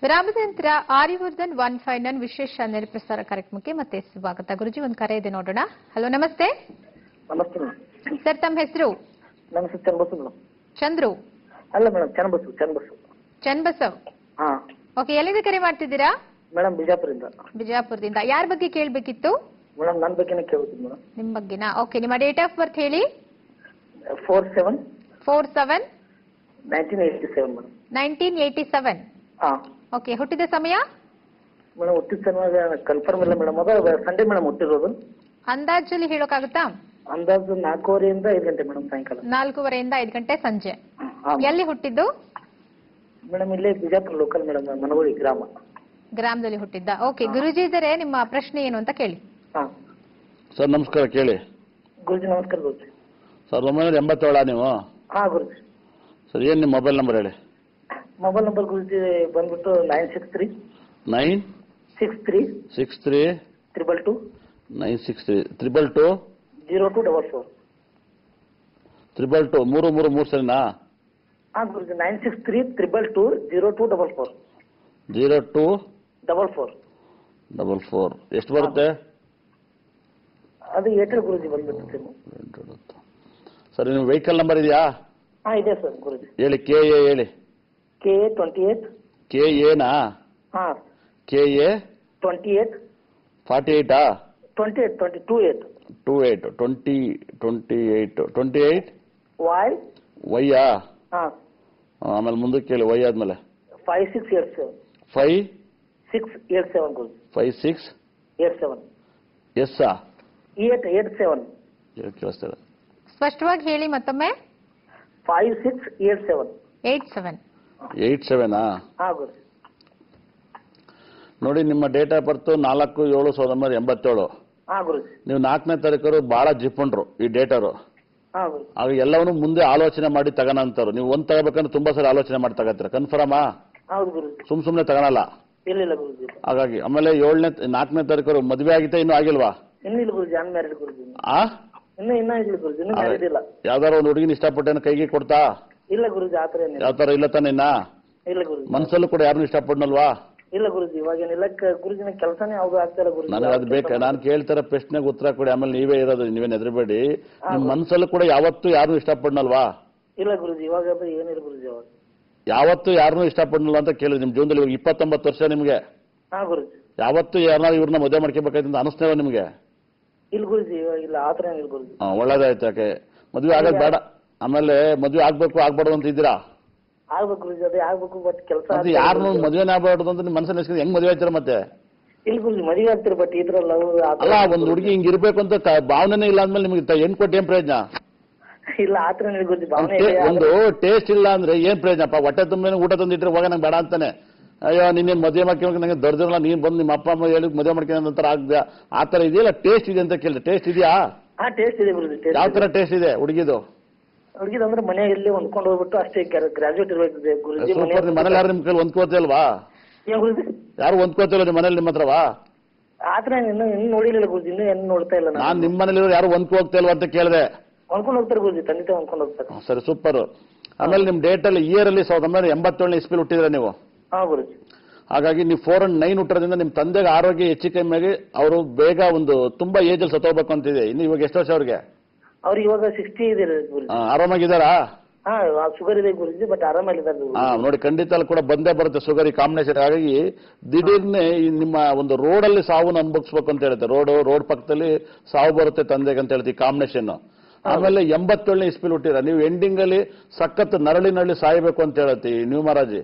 ವಿರಾಮದ ನಂತರ ಆರ್ಯವರ್ಧನ್ 159 ವಿಶೇಷ ನೇರ ಪ್ರಸಾರ ಕಾರ್ಯಕ್ರಮಕ್ಕೆ ಮತ್ತೆ ಸ್ವಾಗತ. ಗುರುಜಿ, ಒಂದು ಕರೆ ಇದೆ ನೋಡೋಣ. ಹಲೋ, ನಮಸ್ತೆ. ನಮಸ್ತೆ ಮೇಡಮ್. ಸರ್, ತಮ್ಮ ಹೆಸರು? ನಮಸ್ತೆ, ಚನ್ನಬಸು ಮೇಡಮ್. ಚಂದ್ರು? ಅಲ್ಲ ಮೇಡಮ್, ಚನ್ನಬಸು. ಚನ್ನಬಸವ್. ಹಾ. ಓಕೆ, ಎಲ್ಲಿಂದ ಕರೆ ಮಾಡ್ತಿದ್ದೀರಾ? ಮೇಡಮ್, ಬಿಜಾಪುರದಿಂದ. ಬಿಜಾಪುರದಿಂದ. ಯಾರ ಬಗ್ಗೆ ಕೇಳಬೇಕಿತ್ತು? ಮೇಡಮ್, ನನ್ನ ಬಗ್ಗೆನೇ ಕೇಳ್ತೀನಿ ಮೇಡಮ್. ನಿಮ್ಮ ಬಗ್ಗೆನಾ? ಓಕೆ, ನಿಮ್ಮ ಡೇಟ್ ಆಫ್ ಬರ್ತ್ ಹೇಳಿ. 47/47/1987 ಮೇಡಮ್. 1987. ಹಾ. ಓಕೆ, ಹುಟ್ಟಿದ ಸಮಯ? ಮೇಡಮ್, ಹುಟ್ಟಿದ ಸಮಯ ಕನ್ಫರ್ಮ್ ಇಲ್ಲ ಮೇಡಮ್. ಅದು ಸಂಡೇ ಮೇಡಮ್ ಹುಟ್ಟಿರೋದು. ಅಂದಾಜಲ್ಲಿ ಹೇಳೋಕ್ಕಾಗುತ್ತಾ? ಅಂದಾಜು 4:15 5 ಗಂಟೆ ಮೇಡಮ್, ಸಾಯಂಕಾಲ. 4:15 5 ಗಂಟೆ ಸಂಜೆ. ಹಾ. ಎಲ್ಲಿ ಹುಟ್ಟಿದ್ದು? ಮೇಡಮ್, ಇಲ್ಲೇ ಬಿಜಾಪುರ ಲೋಕಲ್ ಮೇಡಮ್, ಮನಗೋಳಿ ಗ್ರಾಮದಲ್ಲಿ ಹುಟ್ಟಿದ್ದ. ಓಕೆ, ಗುರುಜಿ ಇದ್ದಾರೆ, ನಿಮ್ಮ ಪ್ರಶ್ನೆ ಏನು ಅಂತ ಕೇಳಿ. ಹಾ. ಸರ್ ನಮಸ್ಕಾರ, ಕೇಳಿ. ಗುರುಜಿ ನಮಸ್ಕಾರ. ಗುರುಜಿ 1987 ನೀವು? ಹಾ ಗುರುಜಿ. ಸರ್, ಏನ್ ನಿಮ್ಮ ಮೊಬೈಲ್ ನಂಬರ್ ಹೇಳಿ? ಮೊಬೈಲ್ ನಂಬರ್ ಗುರುಜಿ ಬಂದ್ಬಿಟ್ಟು 963 963 63 222 963 222 0244 322 333 ಸರಿನಾ? ಹಾ ಗುರುಜಿ, 963 222 0244 0244 ಎಷ್ಟು ಬರುತ್ತೆ? ಅದು ಏರ್ಟೆಲ್ ಗುರುಜಿ ಬಂದ್ಬಿಟ್ಟು. ಸರ್, ನಿಮ್ಮ ವೆಹಿಕಲ್ ನಂಬರ್ ಇದೆಯಾ? ಹಾ, ಇದೆ ಸರ್ ಗುರುಜಿ. ಹೇಳಿ. KA ಹೇಳಿ. KA 28. KAನಾ? ಹಾ. KA 28 48 28 Y ಹಾ. ಆಮೇಲೆ ಮುಂದಕ್ಕೆ ಕೇಳಿ. Y ಆದ್ಮೇಲೆ 5687 687 ಗುರುಜಿ. 5687 ಎಸ್ 887 ಕೇಳಿಸ್ತಾರೆ. ಸ್ಪಷ್ಟವಾಗಿ ಹೇಳಿ ಮತ್ತೊಮ್ಮೆ. 5687 87 ಹಾ ಗುರುಜಿ. ನೋಡಿ, ನಿಮ್ಮ ಡೇಟ್ ಆಫ್ ಬರ್ತ್ 4/7/1987. ಹಾ ಗುರುಜಿ. ನೀವು 4ನೇ ತಾರೀಕರು ಬಹಳ ಜಿಪ್ಪುಂಡ್ರು ಈ ಡೇಟರು. ಹಾ ಗುರುಜಿ. ಆಗ ಎಲ್ಲವನ್ನೂ ಮುಂದೆ ಆಲೋಚನೆ ಮಾಡಿ ತಗೋಣಂತಾರು. ನೀವು ಒಂದು ತಗೋಬೇಕಂದ್ರೆ ತುಂಬಾ ಸರಿ ಆಲೋಚನೆ ಮಾಡಿ ತಗೋತೀರ. ಕನ್ಫರ್ಮಾ? ಹೌದು ಗುರುಜಿ. ಸುಮ್ನೆ ತಗೊಳಲ್ಲ. ಇಲ್ಲ ಗುರುಜಿ. ಹಾಗಾಗಿ ಆಮೇಲೆ 4ನೇ ತಾರೀಕು ಮದುವೆ ಆಗಿತ್ತಾ ಇನ್ನೂ ಆಗಿಲ್ವಾ? ಇನ್ನೂ ಇಲ್ಲ ಗುರುಜಿ, ಅನ್ಮ್ಯಾರಿಡ್ ಗುರುಜಿ. ಆ ಇನ್ನೂ ಇಲ್ಲ ಗುರುಜಿ, ಇನ್ನೂ ಮ್ಯಾರಿಡ್ ಇಲ್ಲ. ಯಾವ್ದಾರು ಒಂದು ಹುಡುಗಿನ ಇಷ್ಟಪಟ್ಟೇನ ಕೈಗೆ ಕೊಡ್ತಾ? ಇಲ್ಲ ಗುರುಜಿ, ಆತರ ಏನಿಲ್ಲ. ಯಾವ ತರ ಇಲ್ಲ ತಾನೆ? ಇಲ್ಲ ಗುರುಜಿ. ಮನ್ಸಲ್ಲೂ ಕೂಡ ಯಾರನ್ನು ಇಷ್ಟಪಡ್ನಲ್ವಾ? ಇಲ್ಲ ಗುರುಜಿ, ಇವಾಗೇನಿಲ್ಲ. ಗುರುಜಿನ ಕೆಲಸನೇ ಯಾವ್ದು ಆಗ್ತಾಯಿಲ್ಲ ಗುರುಜಿ. ನನಗೆ ಅದು ಬೇಕಾ? ನಾನು ಕೇಳ್ತಾರ ಪ್ರಶ್ನೆಗೆ ಉತ್ತರ ಕೊಡಿ, ಆಮೇಲೆ ನೀವೇ ಇರೋದು, ನೀವೇನು ಹೆದರಬೇಡಿ. ನಿಮ್ ಮನ್ಸಲ್ಲೂ ಕೂಡ ಯಾವತ್ತೂ ಯಾರನ್ನು ಇಷ್ಟಪಡ್ನಲ್ವಾ? ಇಲ್ಲ ಗುರುಜಿ, ಇವಾಗ ಏನಿಲ್ಲ ಗುರುಜಿ. ಅವಾಗ ಯಾವತ್ತೂ ಯಾರನ್ನೂ ಇಷ್ಟಪಡ್ನಲ್ಲ ಅಂತ ಕೇಳಿದ್ರು. ನಿಮ್ ಜೀವನದಲ್ಲಿ ಇವಾಗ 29 ವರ್ಷ ನಿಮ್ಗೆ. ಹಾ ಗುರುಜಿ. ಯಾವತ್ತೂ ಯಾರನ್ನ ಇವ್ರನ್ನ ಮದುವೆ ಮಾಡ್ಕೋಬೇಕಾಯ್ತು ಅನಿಸ್ತೇವ ನಿಮ್ಗೆ? ಇಲ್ಲ ಗುರುಜಿ, ಇವಾಗ ಇಲ್ಲ, ಆತರ ಏನಿಲ್ಲ ಗುರುಜಿ. ಒಳ್ಳೇದಾಯ್ತು. ಯಾಕೆ ಮದುವೆ ಆಗೋದು ಬೇಡ, ಆಮೇಲೆ ಮದುವೆ ಆಗ್ಬೇಕು ಆಗ್ಬಾರ್ದು ಅಂತ ಇದ್ದೀರಾ? ಆಗ್ಬೇಕು ಗುರುಜಿ, ಅದೇ ಆಗ್ಬೇಕು. ಬಟ್ ಕೆಲಸ ಯಾರನ್ನು ಮದುವೆನೇ ಆಗ್ಬಾರ್ದು ಅಂತ ನಿಮ್ ಮನಸ್ಸಲ್ಲಿ ಹೆಂಗ್ ಮದುವೆ ಆಯ್ತಾರ ಮತ್ತೆ? ಇಲ್ಲ ಗುರುಜಿ, ಮದುವೆ ಆಗ್ತಿರ. ಬಟ್ ಇದ್ರಲ್ಲ ಅಲ್ಲ, ಒಂದ್ ಹುಡುಗಿ ಹಿಂಗ್ ಇರ್ಬೇಕು ಅಂತ ಭಾವನೆ ಇಲ್ಲ ಅಂದ್ಮೇಲೆ ನಿಮ್ಗೆ ಹೆಣ್ ಕೊಟ್ಟು ಏನ್ ಪ್ರಯೋಜನ? ಇಲ್ಲ, ಆತರ ಏನಿಲ್ಲ ಗುರುಜಿ. ಭಾವನೆ ಒಂದು ಟೇಸ್ಟ್ ಇಲ್ಲ ಅಂದ್ರೆ ಏನ್ ಪ್ರಯೋಜನಪ್ಪ? ಹೊಟ್ಟೆ ತುಂಬ ಊಟ ತಂದಿಟ್ರೆ ಹೋಗ ನಂಗೆ ಬೇಡ ಅಂತಾನೆ. ಅಯ್ಯೋ ನೀನೇನ್ ಮದುವೆ ಮಾಡ್ಕೊಂಡು ನಂಗೆ ದೊಡ್ಡದಿರಲ್ಲ, ನೀನ್ ಬಂದು ನಿಮ್ಮ ಅಪ್ಪ ಅಮ್ಮ ಹೇಳಿ ಮದುವೆ ಮಾಡ್ಕೊಂಡ ನಂತರ ಆಗ್ದ ಆ ತರ ಇದೆಯಲ್ಲ? ಟೇಸ್ಟ್ ಇದೆ ಅಂತ ಕೇಳಿದ್ರೆ ಟೇಸ್ಟ್ ಇದೆಯಾ? ಹಾ, ಟೇಸ್ಟ್ ಇದೆ ಗುರುಜಿ. ಯಾವ ತರ ಟೇಸ್ಟ್ ಇದೆ ಹುಡುಗಿದು? ಹುಡುಗಿದಂದ್ರೆ ಮನೆಯಲ್ಲಿ ಹೊಂದ್ಕೊಂಡು ಹೋಗ್ಬಿಟ್ಟು ಅಷ್ಟೇ. ಗ್ರಾಜುಯೇಟ್ ಇರ್ಬೇಕು ಗುರುಜಿ. ಸೂಪರ್. ನಿಮ್ಮ ಮನೇಲಿ ಯಾರು ನಿಮ್ ಕೈಲಿ ಹೊಂದ್ಕೋತಿಲ್ವಾ? ಏನ್ ಗುರುಜಿ? ಯಾರು ಹೊಂದ್ಕೋತಿಲ್ಲ ನಿಮ್ಮ ಮನೇಲಿ ನಿಮ್ಮ ಹತ್ರವಾ? ಆತರ ಇನ್ನು ನೋಡಿಲಿಲ್ಲ ಗುರುಜಿ, ಇನ್ನು ಏನು ನೋಡ್ತಾ ಇಲ್ಲ. ನಾನ್ ನಿಮ್ಮ ಮನೇಲಿ ಯಾರು ಹೊಂದ್ಕೋ ಹೋಗ್ತಾ ಇಲ್ವಾ ಅಂತ ಕೇಳಿದೆ. ಹೊಂದ್ಕೊಂಡು ಹೋಗ್ತಾರೆ ಗುರುಜಿ, ಖಂಡಿತ ಹೊಂದ್ಕೊಂಡು ಹೋಗ್ತಾರೆ. ಸರಿ, ಸೂಪರ್. ಆಮೇಲೆ ನಿಮ್ ಡೇಟ್ ಅಲ್ಲಿ ಇಯರ್ ಅಲ್ಲಿ 1987ನೇ ಇಸ್ವಿಲಿ ಹುಟ್ಟಿದ್ರೆ ನೀವು. ಹಾ ಗುರುಜಿ. ಹಾಗಾಗಿ ನೀವು 4 and 9 ಹುಟ್ಟಿರೋದ್ರಿಂದ ನಿಮ್ ತಂದೆಗೆ ಆರೋಗ್ಯ ಹೆಚ್ಚು ಕಮ್ಮಿಯಾಗಿ ಅವರು ಬೇಗ ಒಂದು ತುಂಬಾ ಏಜ್ ಅಲ್ಲಿ ಸತ್ತೋಗ್ಬೇಕು ಅಂತಿದೆ. ಇನ್ನು ಇವಾಗ ಎಷ್ಟು ವರ್ಷ ಅವ್ರಿಗೆ? ಅವ್ರು ಇವಾಗ 60 ಇದೆ ಗುರುಜಿ. ಆರಾಮಾಗಿದ್ದಾರಾ? ಹಾ, ಶುಗರ್ ಇದೆ ಗುರುಜಿ, ಬಟ್ ಆರಾಮಾಗಿದ್ದಾರೆ. ನೋಡಿ, ಖಂಡಿತ ಅಲ್ಲಿ ಕೂಡ ಬಂದೇ ಬರುತ್ತೆ ಶುಗರ್ ಈ ಕಾಂಬಿನೇಷನ್. ಹಾಗಾಗಿ ದಿಢೀರ್ನೆ ನಿಮ್ಮ ಒಂದು ರೋಡ್ ಅಲ್ಲಿ ಸಾವನ್ನು ಅನುಭವಿಸ್ಬೇಕು ಅಂತ ಹೇಳುತ್ತೆ. ರೋಡ್ ಪಕ್ಕದಲ್ಲಿ ಸಾವು ಬರುತ್ತೆ ತಂದೆಗೆ ಅಂತ ಹೇಳ್ತೀವಿ ಕಾಂಬಿನೇಷನ್. ಆಮೇಲೆ 87ನೇ ಇಸ್ವಿಲಿ ಹುಟ್ಟಿರ ನೀವು. ಎಂಡಿಂಗ್ ಅಲ್ಲಿ ಸಖತ್ ನರಳಿನಲ್ಲಿ ಸಾಯಬೇಕು ಅಂತ ಹೇಳುತ್ತೆ ಈ ನ್ಯೂ ಮಹಾರಾಜಿ.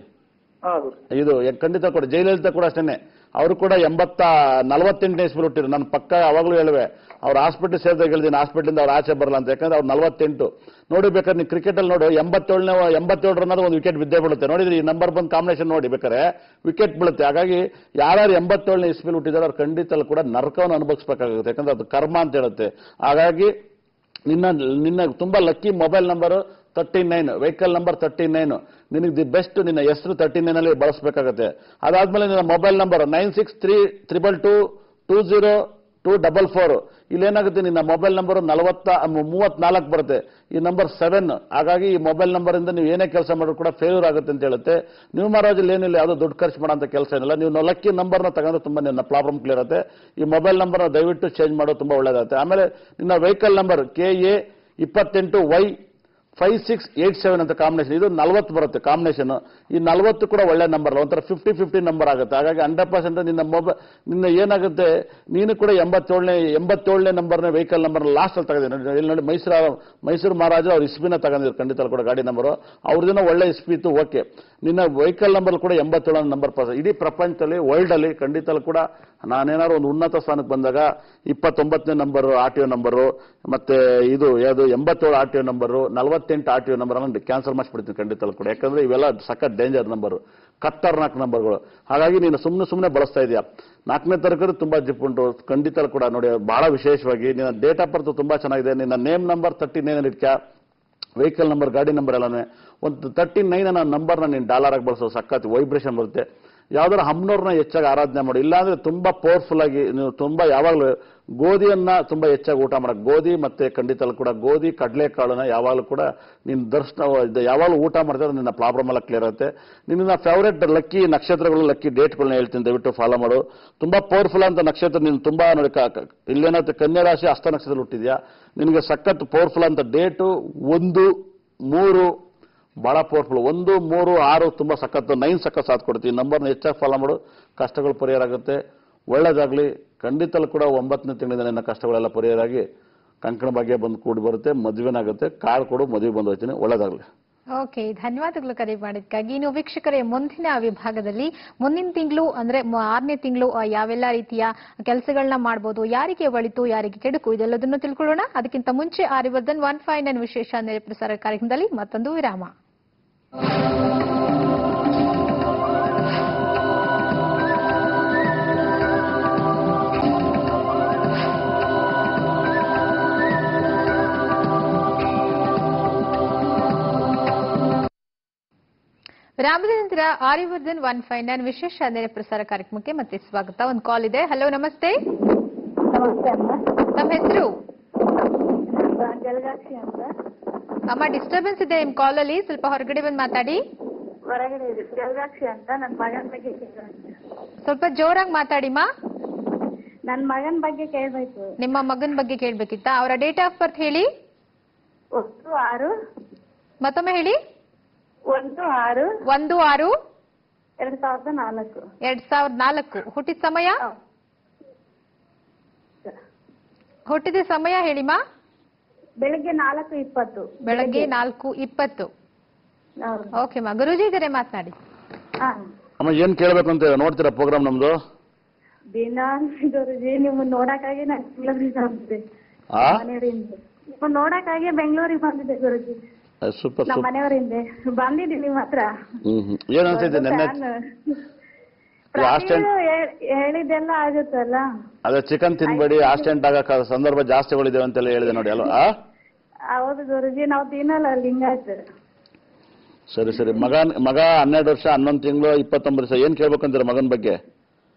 ಇದು ಖಂಡಿತ ಕೂಡ. ಜಯಲಲಿತಾ ಕೂಡ ಅಷ್ಟೇನೆ, ಅವರು ಕೂಡ 48ನೇ ಇಸ್ವಿಲಿ ಹುಟ್ಟಿರು. ನಾನು ಪಕ್ಕ ಅವಾಗಲೂ ಹೇಳುವೆ, ಅವ್ರು ಹಾಸ್ಪಿಟಲ್ ಸೇರಿದಾಗ ಹೇಳಿದ್ದೀನಿ ಹಾಸ್ಪಿಟಲಿಂದ ಅವ್ರು ಆಚೆ ಬರಲ್ಲ ಅಂತ. ಯಾಕಂದ್ರೆ ಅವ್ರು 48 ನೋಡಿ. ಬೇಕಾದ್ರೆ ನೀವು ಕ್ರಿಕೆಟ್ ಅಲ್ಲಿ ನೋಡು, 87 ರನ್ ಒಂದು ವಿಕೆಟ್ ಬಿದ್ದೇ ಬೀಳುತ್ತೆ. ನೋಡಿದ್ರಿ ಈ ನಂಬರ್ ಬಂದು ಕಾಂಬಿನೇಷನ್ ನೋಡಿ, ಬೇಕಾದ್ರೆ ವಿಕೆಟ್ ಬೀಳುತ್ತೆ. ಹಾಗಾಗಿ ಯಾರ್ಯಾರು 87ನೇ ಇಸ್ವಿಲಿ ಹುಟ್ಟಿದಾರೆ ಅವ್ರು ಖಂಡಿತ ಕೂಡ ನರಕವನ್ನು ಅನುಭವಿಸಬೇಕಾಗುತ್ತೆ. ಯಾಕಂದ್ರೆ ಅದು ಕರ್ಮ ಅಂತ ಹೇಳುತ್ತೆ. ಹಾಗಾಗಿ ನಿನ್ನ ತುಂಬಾ lucky mobile number 39, vehicle number 39. ನಿನಗೆ ದಿ ಬೆಸ್ಟ್ ನಿನ್ನ ಹೆಸರು 39 ಅಲ್ಲಿ ಬಳಸಬೇಕಾಗುತ್ತೆ. ಅದಾದ್ಮೇಲೆ ನಿನ್ನ ಮೊಬೈಲ್ ನಂಬರ್ 9632220244. ಇಲ್ಲೇನಾಗುತ್ತೆ, ನಿನ್ನ ಮೊಬೈಲ್ ನಂಬರ್ 34 ಬರುತ್ತೆ. ಈ ನಂಬರ್ 7. ಹಾಗಾಗಿ ಈ ಮೊಬೈಲ್ ನಂಬರ್ ಇಂದ ನೀವು ಏನೇ ಕೆಲಸ ಮಾಡಿದ್ರು ಕೂಡ ಫೇಲ್ಯೂರ್ ಆಗುತ್ತೆ ಅಂತ ಹೇಳುತ್ತೆ. ನ್ಯೂ ಮಹಾರಾಜಲ್ಲಿ ಏನಿಲ್ಲ, ಯಾವುದೋ ದುಡ್ಡು ಖರ್ಚು ಮಾಡೋಂಥ ಕೆಲಸ ಏನಿಲ್ಲ. ನೀವು ಲಕ್ಕಿ ನಂಬರ್ನ ತಗೊಂಡ್ರೆ ತುಂಬಾ ನಿನ್ನ ಪ್ರಾಬ್ಲಮ್ ಕ್ಲಿಯರ್ ಆಗುತ್ತೆ. ಈ ಮೊಬೈಲ್ ನಂಬರ್ನ ದಯವಿಟ್ಟು ಚೇಂಜ್ ಮಾಡೋದು ತುಂಬಾ ಒಳ್ಳೇದಾಗುತ್ತೆ. ಆಮೇಲೆ ನಿನ್ನ ವೆಹಿಕಲ್ ನಂಬರ್ KA28Y5687 ಅಂತ ಕಾಂಬಿನೇಷನ್. ಇದು 40 ಬರುತ್ತೆ ಕಾಂಬಿನೇಷನ್. ಈ 40 ಕೂಡ ಒಳ್ಳೆ ನಂಬರ್, ಒಂಥರ 50-50 ನಂಬರ್ ಆಗುತ್ತೆ. ಹಾಗಾಗಿ 100% ನಿನ್ನ ಏನಾಗುತ್ತೆ, ನೀನು ಕೂಡ 87ನೇ ನಂಬರ್ನ ವೆಹಿಕಲ್ ನಂಬರ್ ಲಾಸ್ಟ್ ಅಲ್ಲಿ ತಗೊಂಡಿದ್ದೀನಿ. ಇಲ್ಲಿ ನೋಡಿ, ಮೈಸೂರು ಮಹಾರಾಜ ಅವ್ರ ಇಸ್ಪಿನ ತಗೊಂಡಿದ್ರು ಖಂಡಿತ ಕೂಡ ಗಾಡಿ ನಂಬರು. ಅವ್ರದಿನ ಒಳ್ಳೆ ಇಸ್ಪಿ ಇತ್ತು, ಓಕೆ. ನಿನ್ನ ವೆಹಿಕಲ್ ನಂಬರ್ ಕೂಡ 87 ನಂಬರ್ ಪಾಸ್. ಇಡೀ ಪ್ರಪಂಚದಲ್ಲಿ ವರ್ಲ್ಡ್ ಅಲ್ಲಿ ಖಂಡಿತ ಕೂಡ ನಾನೇನಾದ್ರು ಒಂದು ಉನ್ನತ ಸ್ಥಾನಕ್ಕೆ ಬಂದಾಗ 29ನೇ ನಂಬರ್ RTO ನಂಬರು, ಮತ್ತೆ ಇದು ಯಾವುದು 87 RTO ನಂಬರು, 48 RTO ನಂಬರ್ ಅನ್ನು ಕ್ಯಾನ್ಸಲ್ ಮಾಡಿಸ್ಬಿಡ್ತೀನಿ ಖಂಡಿತ ಕೂಡ. ಯಾಕಂದ್ರೆ ಇವೆಲ್ಲ ಸಖತ್ ಡೇಂಜರ್ ನಂಬರು, ಖತರ್ನಾಕ್ ನಂಬರ್ಗಳು. ಹಾಗಾಗಿ ನೀನು ಸುಮ್ಮನೆ ಬಳಸ್ತಾ ಇದೆಯಾ. 4ನೇ ತಾರೀಕು ತುಂಬಾ ಜಿಪ್ ಉಂಟು ಖಂಡಿತ ಕೂಡ. ನೋಡಿ, ಬಹಳ ವಿಶೇಷವಾಗಿ ನಿನ್ನ ಡೇಟ್ ಆಫ್ ಬರ್ತ್ ತುಂಬಾ ಚೆನ್ನಾಗಿದೆ. ನಿನ್ನ ನೇಮ್ ನಂಬರ್ 39 ಇಟ್ಕ, ವೆಹಿಕಲ್ ನಂಬರ್, ಗಾಡಿ ನಂಬರ್ ಎಲ್ಲಾನೆ ಒಂದು 39 ನಂಬರ್ನ ನೀನು ಡಾಲರ್ ಆಗಿ ಬಳಸೋ, ಸಖತ್ ವೈಬ್ರೇಷನ್ ಬರುತ್ತೆ. ಯಾವ್ದಾದ್ರು ಹಮ್ನೋರ್ನ ಹೆಚ್ಚಾಗಿ ಆರಾಧನೆ ಮಾಡಿ. ಇಲ್ಲಾಂದ್ರೆ ತುಂಬಾ ಪವರ್ಫುಲ್ ಆಗಿ ನೀವು ತುಂಬಾ ಯಾವಾಗಲೂ ಗೋಧಿಯನ್ನ ತುಂಬಾ ಹೆಚ್ಚಾಗಿ ಊಟ ಮಾಡಕ್. ಗೋಧಿ ಮತ್ತೆ ಖಂಡಿತ ಕೂಡ ಗೋಧಿ, ಕಡಲೆಕಾಳನ್ನ ಯಾವಾಗಲೂ ಕೂಡ ನೀನು ಯಾವಾಗಲೂ ಊಟ ಮಾಡ್ತಾರೆ, ನಿನ್ನ ಪ್ರಾಬ್ಲಮ್ ಎಲ್ಲ ಕ್ಲಿಯರ್ ಆಗುತ್ತೆ. ನಿನ್ನ ಫೇವರೇಟ್ ಲಕ್ಕಿ ನಕ್ಷತ್ರಗಳು, ಲಕ್ಕಿ ಡೇಟ್ಗಳನ್ನ ಹೇಳ್ತೀನಿ, ದಯವಿಟ್ಟು ಫಾಲೋ ಮಾಡು. ತುಂಬಾ ಪವರ್ಫುಲ್ ಅಂತ ನಕ್ಷತ್ರ ನೀನು ತುಂಬಾ ನೋಡಿ. ಇಲ್ಲೇನಾಗುತ್ತೆ, ಕನ್ಯಾ ರಾಶಿ ಹಸ್ತ ನಕ್ಷತ್ರದಲ್ಲಿ ಹುಟ್ಟಿದ್ಯಾ. ನಿನಗೆ ಸಖತ್ ಪವರ್ಫುಲ್ ಅಂತ ಡೇಟು 1, 3 ಬಹಳ ಪವರ್ಫುಲ್. 1, 3, 6 ತುಂಬಾ ಸಖತ್. 9 ಸಖತ್ ಸಾಥ್ ಕೊಡ್ತೀವಿ. ನಂಬರ್ನ ಹೆಚ್ಚಾಗಿ ಫಾಲೋ ಮಾಡು, ಕಷ್ಟಗಳು ಪರಿಹಾರ ಆಗುತ್ತೆ. ಒಳ್ಳೇದಾಗ್ಲಿ. ಖಂಡಿತಲ್ಲೂ ಕೂಡ 9ನೇ ತಿಂಗಳಿಂದ ನನ್ನ ಕಷ್ಟಗಳೆಲ್ಲ ಪರಿಹಾರ ಆಗಿ ಕಂಕಣ ಭಾಗ್ಯ ಬಂದು ಕೂಡಿ ಬರುತ್ತೆ, ಮದುವೆನಾಗುತ್ತೆ. ಕಾರ್ಡ್ ಕೊಡು, ಮದುವೆ ಬಂದು ಹೋಗ್ತೀನಿ. ಒಳ್ಳೇದಾಗ್ಲಿ. ಓಕೆ, ಧನ್ಯವಾದಗಳು ಕರೆ ಮಾಡಿದ್ದಕ್ಕಾಗಿ. ಇನ್ನು ವೀಕ್ಷಕರೇ, ಮುಂದಿನ ವಿಭಾಗದಲ್ಲಿ ಮುಂದಿನ ತಿಂಗಳು ಅಂದ್ರೆ 6ನೇ ತಿಂಗಳು ಯಾವೆಲ್ಲ ರೀತಿಯ ಕೆಲಸಗಳನ್ನ ಮಾಡಬಹುದು, ಯಾರಿಗೆ ಒಳಿತು ಯಾರಿಗೆ ಕೆಡುಕು, ಇದೆಲ್ಲದನ್ನು ತಿಳ್ಕೊಳ್ಳೋಣ. ಅದಕ್ಕಿಂತ ಮುಂಚೆ ಆರ್ಯವರ್ಧನ್ 159 ವಿಶೇಷ ನೇರ ಪ್ರಸಾರ ಕಾರ್ಯಕ್ರಮದಲ್ಲಿ ಮತ್ತೊಂದು ವಿರಾಮ. ರಾಮದ ನಂತರ ಆರ್ಯವರ್ಧನ್ 159 ವಿಶೇಷ ನೇರ ಪ್ರಸಾರ ಕಾರ್ಯಕ್ರಮಕ್ಕೆ ಮತ್ತೆ ಸ್ವಾಗತ. ಒಂದು ಕಾಲ್ ಇದೆ. ಹಲೋ, ನಮಸ್ತೆ. ನಮಸ್ತೆ ಅಮ್ಮ. ತಮ್ಮ ಹೆಸರು? ಜಲಜಾಕ್ಷಿ ಅಂತ. ಅಮ್ಮ, ಡಿಸ್ಟರ್ಬೆನ್ಸ್ ಇದೆ ನಿಮ್ ಕಾಲ್ ಅಲ್ಲಿ, ಸ್ವಲ್ಪ ಹೊರಗಡೆ ಬಂದು ಮಾತಾಡಿ. ಹೊರಗಡೆ ಇದೆ. ಜಲಜಾಕ್ಷಿ ಅಂತ. ನನ್ನ ಮಗನ ಬಗ್ಗೆ ಸ್ವಲ್ಪ ಜೋರಾಗಿ ಮಾತಾಡಿಮ್ಮ. ನನ್ನ ಮಗನ ಬಗ್ಗೆ ಕೇಳ್ಬೇಕು. ನಿಮ್ಮ ಮಗನ ಬಗ್ಗೆ ಕೇಳ್ಬೇಕಿತ್ತಾ? ಅವರ ಡೇಟ್ ಆಫ್ ಬರ್ತ್ ಹೇಳಿ. 1/6. ಮತ್ತೊಮ್ಮೆ ಹೇಳಿ. 1/6. 1/6. 2004. 2004. ಹುಟ್ಟಿದ ಸಮಯ? ಹುಟ್ಟಿದ ಸಮಯ ಹೇಳಿಮ್ಮ. ಬೆಳಿಗ್ಗೆ 4:20. ಬೆಳಗ್ಗೆ 4:20. ಓಕೆ ಮಾ, ಗುರೂಜಿ ಇದಾರೆ, ಮಾತನಾಡಿ. ಅಮ್ಮ, ಏನ್ ಕೇಳ್ಬೇಕು ಅಂತ ನೋಡ್ತೀರಾ ಪ್ರೋಗ್ರಾಮ್ ನಮ್ದು? ದಿನ ಗುರುಜಿ ನಿಮ್ಮನ್ನ ನೋಡಕ್ಕಾಗಿ ನಾನು ಬೆಂಗಳೂರಿಗೆ ಬಂದಿದ್ದೆ. ಮನೆಯವರಿಂದ ನಿಮ್ಮನ್ನ ನೋಡಕ್ಕಾಗಿ ಬೆಂಗಳೂರಿಗೆ ಬಂದಿದ್ದೆ ಗುರುಜಿ. ಸೂಪರ್. ನಮ್ಮ ಮನೆಯವರಿಂದ ಬಂದಿದ್ದೀನಿ ನಿಮ್ಮ ಹತ್ರ. ಏನ್ ಅನ್ಸೈತೆ ನೆನ್ನೆ? ಹೇಳಿದ್ದೆಲ್ಲ ಆಗುತ್ತಲ್ಲ. ಅದೇ ಚಿಕನ್ ತಿನ್ಬೇಡಿ, ಆಕ್ಸಿಡೆಂಟ್ ಆಗೋ ಸಂದರ್ಭ ಜಾಸ್ತಿಗಳಿದೆ ಅಂತೆಲ್ಲ ಹೇಳಿದೆ ನೋಡಿ ಅಲ್ವಾ? ಹೌದು ಗುರುಜಿ, ನಾವು ತಿನ್ನಲ್ಲ ಲಿಂಗಾಯತ್. ಸರಿ ಸರಿ. ಮಗ 12 ವರ್ಷ 11 ತಿಂಗಳು 29 ದಿವಸ. ಏನ್ ಕೇಳ್ಬೇಕಂತೀರ ಮಗನ ಬಗ್ಗೆ?